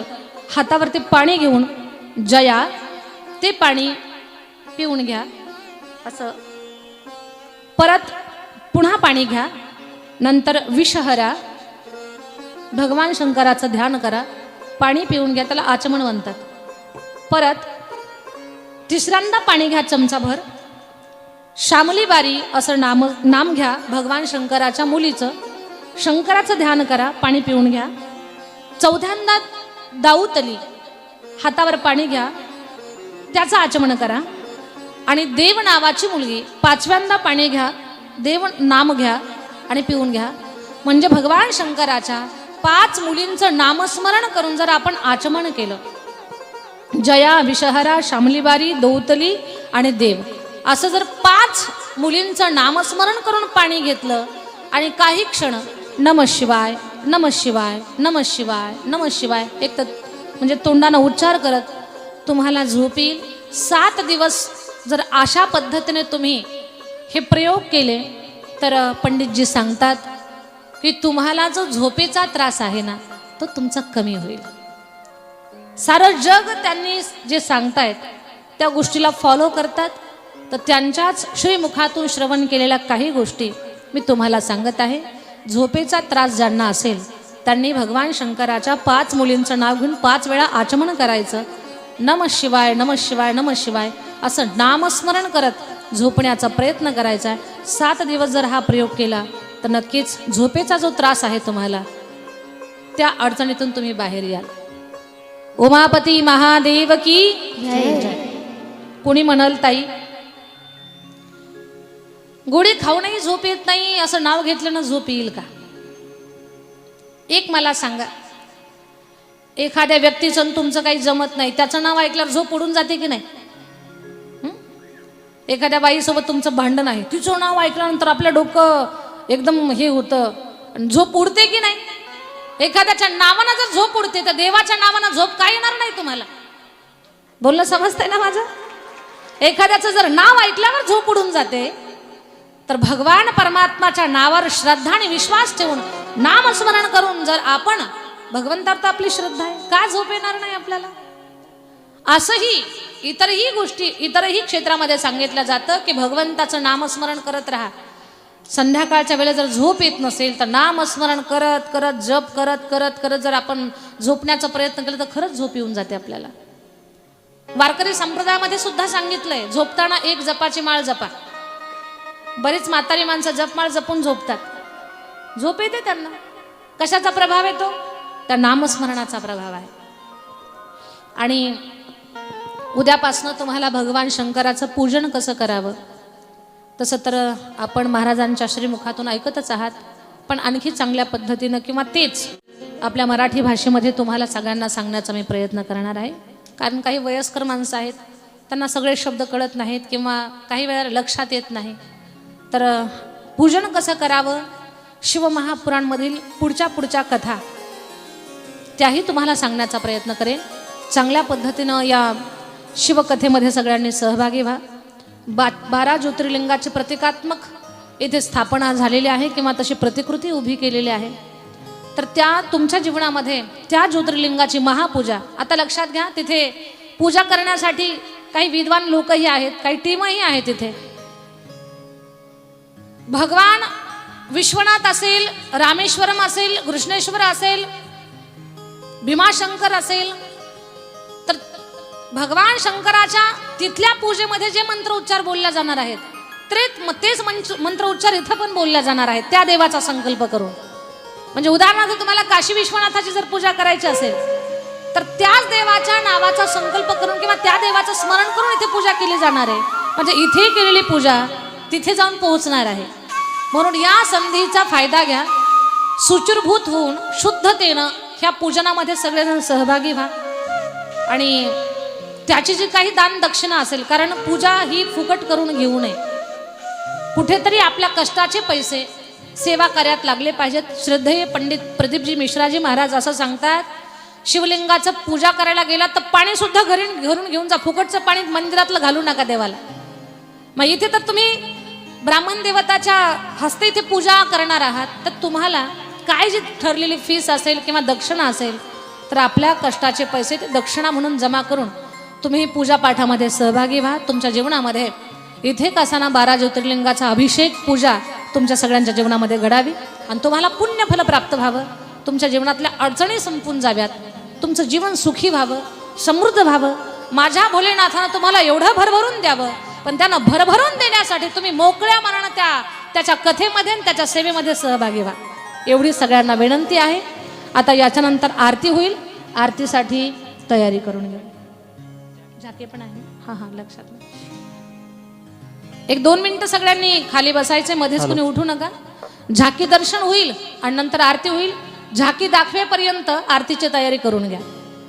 हातावरती पाणी घेऊन जया ते पाणी पिऊन घ्या. असं परत पुन्हा पाणी घ्या. नंतर विषहरा, भगवान शंकराचं ध्यान करा, पाणी पिऊन घ्या, त्याला आचमन म्हणतात. परत तिसऱ्यांदा पाणी घ्या चमचाभर. श्यामली बारी असं नाम घ्या भगवान शंकराच्या मुलीचं. शंकराचं ध्यान करा, पाणी पिऊन घ्या. चौथ्यांदा दाऊतली, हातावर पाणी घ्या, त्याचं आचमन करा. आणि देव नावाची मुलगी, 5व्यांदा पाणी घ्या, देव नाम घ्या आणि पिऊन घ्या. म्हणजे भगवान शंकराच्या 5 मुलींचं नामस्मरण करून जर आपण आचमन केलं, जया, विषहरा, श्यामलीबारी, दौतली आणि देव, असं जर 5 मुलींचं नामस्मरण करून पाणी घेतलं आणि काही क्षण नमः शिवाय नमः शिवाय नमः शिवाय नमः शिवाय एक तर म्हणजे तोंडानं उच्चार करत तुम्हाला झोप येईल. 7 दिवस जर अशा पद्धतीने तुम्ही हे प्रयोग केले तर पंडितजी सांगतात की तुम्हाला जो झोपेचा त्रास आहे ना, तो तुमचा कमी होईल. सारं जग त्यांनी जे सांगतायत त्या गोष्टीला फॉलो करतात. तर त्यांच्याच श्रीमुखातून श्रवण केलेल्या काही गोष्टी मी तुम्हाला सांगत आहे. झोपेचा त्रास ज्यांना असेल त्यांनी भगवान शंकराच्या 5 मुलींचं नाव घेऊन 5 वेळा आचमन करायचं. नमः शिवाय नमः शिवाय नमः शिवाय असं नामस्मरण करत झोपण्याचा प्रयत्न करायचा आहे. 7 दिवस जर हा प्रयोग केला तर नक्कीच झोपेचा जो त्रास आहे तुम्हाला, त्या अडचणीतून तुम्ही बाहेर याल. उमापती महादेव की जय. कोणी म्हणाल ताई गोळी खाऊनही झोप येत नाही, असं नाव घेतलं ना झोप येईल का? एक मला सांगा, एखाद्या व्यक्तीचं तुमचं काही जमत नाही, त्याचं नाव ऐकल्यावर झोप उडून जाते की नाही? एखाद्या बाईसोबत तुमचं भांडण आहे, तिचं नाव ऐकल्यानंतर आपलं डोकं एकदम हे होतं, झोप उडते की नाही? एखाद्याच्या नावानं जर झोप उडते तर देवाच्या नावानं झोप काय येणार नाही तुम्हाला. बोलणं समजतंय ना माझं? एखाद्याचं जर नाव ऐकल्यावर झोप उडून जाते, तर भगवान परमात्माच्या नावावर श्रद्धा आणि विश्वास ठेवून नामस्मरण करून जर आपण, भगवंतावर तर आपली श्रद्धा आहे, का झोप येणार नाही आपल्याला? असंही इतरही गोष्टी, इतरही क्षेत्रामध्ये सांगितलं जातं की भगवंताचं नामस्मरण करत राहा. संध्याकाळच्या वेळेला जर झोप येत नसेल तर नामस्मरण करत करत जप करत करत करत जर आपण झोपण्याचा प्रयत्न केला तर खरंच झोप येऊन जाते आपल्याला. वारकरी संप्रदायामध्ये सुद्धा सांगितलंय झोपताना एक जपाची माळ जपा. बरीच म्हातारी माणसं जपमाळ जपून झोपतात, झोप येते त्यांना. कशाचा प्रभाव येतो? त्या नामस्मरणाचा प्रभाव आहे. आणि उद्यापासनं तुम्हाला भगवान शंकराचं पूजन कसं करावं तसं तर आपण महाराजांच्या श्रीमुखातून ऐकतच आहात, पण आणखी चांगल्या पद्धतीनं किंवा तेच आपल्या मराठी भाषेमध्ये तुम्हाला सगळ्यांना सांगण्याचा मी प्रयत्न करणार आहे. कारण काही वयस्कर माणसं आहेत, त्यांना सगळे शब्द कळत नाहीत किंवा काही वेळा लक्षात येत नाही. तर पूजन कसं करावं, शिवमहापुराणमधील पुढच्या कथा त्याही तुम्हाला सांगण्याचा प्रयत्न करेन. चांगल्या पद्धतीनं या शिवकथेमध्ये सगळ्यांनी सहभागी व्हा. 12 ज्योतिर्लिंगाची प्रतिकात्मक इथे स्थापना झालेली आहे किंवा तशी प्रतिकृती उभी केलेली आहे. तर त्या तुमच्या जीवनामध्ये त्या ज्योतिर्लिंगाची महापूजा. आता लक्षात घ्या, तिथे पूजा करण्यासाठी काही विद्वान लोकही आहेत, काही टीमही आहेत. तिथे भगवान विश्वनाथ असेल, रामेश्वरम असेल, कृष्णेश्वर असेल, भीमाशंकर असेल, तर भगवान शंकराच्या तिथल्या पूजेमध्ये जे मंत्र उच्चार बोलल्या जाणार आहेत तेच मंत्र उच्चार इथं पण बोलल्या जाणार आहेत त्या देवाचा संकल्प करून. म्हणजे उदाहरणार्थ तुम्हाला काशी विश्वनाथाची जर पूजा करायची असेल तर त्याच देवाच्या नावाचा संकल्प करून किंवा त्या देवाचं स्मरण करून इथे पूजा केली जाणार आहे. म्हणजे इथे केलेली पूजा तिथे जाऊन पोहोचणार आहे. म्हणून या संधीचा फायदा घ्या, सुचिरभूत होऊन शुद्धतेनं ह्या पूजनामध्ये सगळेजण सहभागी व्हा. आणि त्याची जी काही दान दक्षिणा असेल, कारण पूजा ही फुकट करून घेऊ नये, कुठेतरी आपल्या कष्टाचे पैसे सेवा कार्यात लागले पाहिजेत. श्रद्धेय पंडित प्रदीपजी मिश्राजी महाराज असं सांगतात, शिवलिंगाचं पूजा करायला गेला तर पाणी सुद्धा घरून घेऊन जा, फुकटचं पाणी मंदिरातलं घालू नका देवाला. मग इथे तर तुम्ही ब्राह्मण देवताच्या हस्ते इथे पूजा करणार आहात, तर तुम्हाला काय जी ठरलेली फीस असेल किंवा दक्षिणा असेल तर आपल्या कष्टाचे पैसे ते दक्षिणा म्हणून जमा करून तुम्ही पूजा पाठामध्ये सहभागी व्हा. तुमच्या जीवनामध्ये इथे कसाना 12 ज्योतिर्लिंगाचा अभिषेक पूजा तुमच्या सगळ्यांच्या जीवनामध्ये घडावी आणि तुम्हाला पुण्यफल प्राप्त व्हावं. तुमच्या जीवनातल्या अडचणी संपून जाव्यात, तुमचं जीवन सुखी व्हावं, समृद्ध व्हावं. माझ्या भोलेनाथानं तुम्हाला एवढं भरभरून द्यावं, पण त्यानं भरभरून देण्यासाठी तुम्ही मोकळ्या मनानं त्याच्या कथेमध्ये आणि त्याच्या सेवेमध्ये सहभागी व्हा. एवढी सगळ्यांना विनंती आहे. आता याच्यानंतर आरती होईल, आरतीसाठी तयारी करून घेऊ. झाके पण आहे. हां लक्षात. 1-2 मिनिटं सगळ्यांनी खाली बसायचे, मध्येच कोणी उठू नका. झाकी दर्शन होईल आणि नंतर आरती होईल. झाकी दाखवेपर्यंत आरतीची तयारी करून घ्या.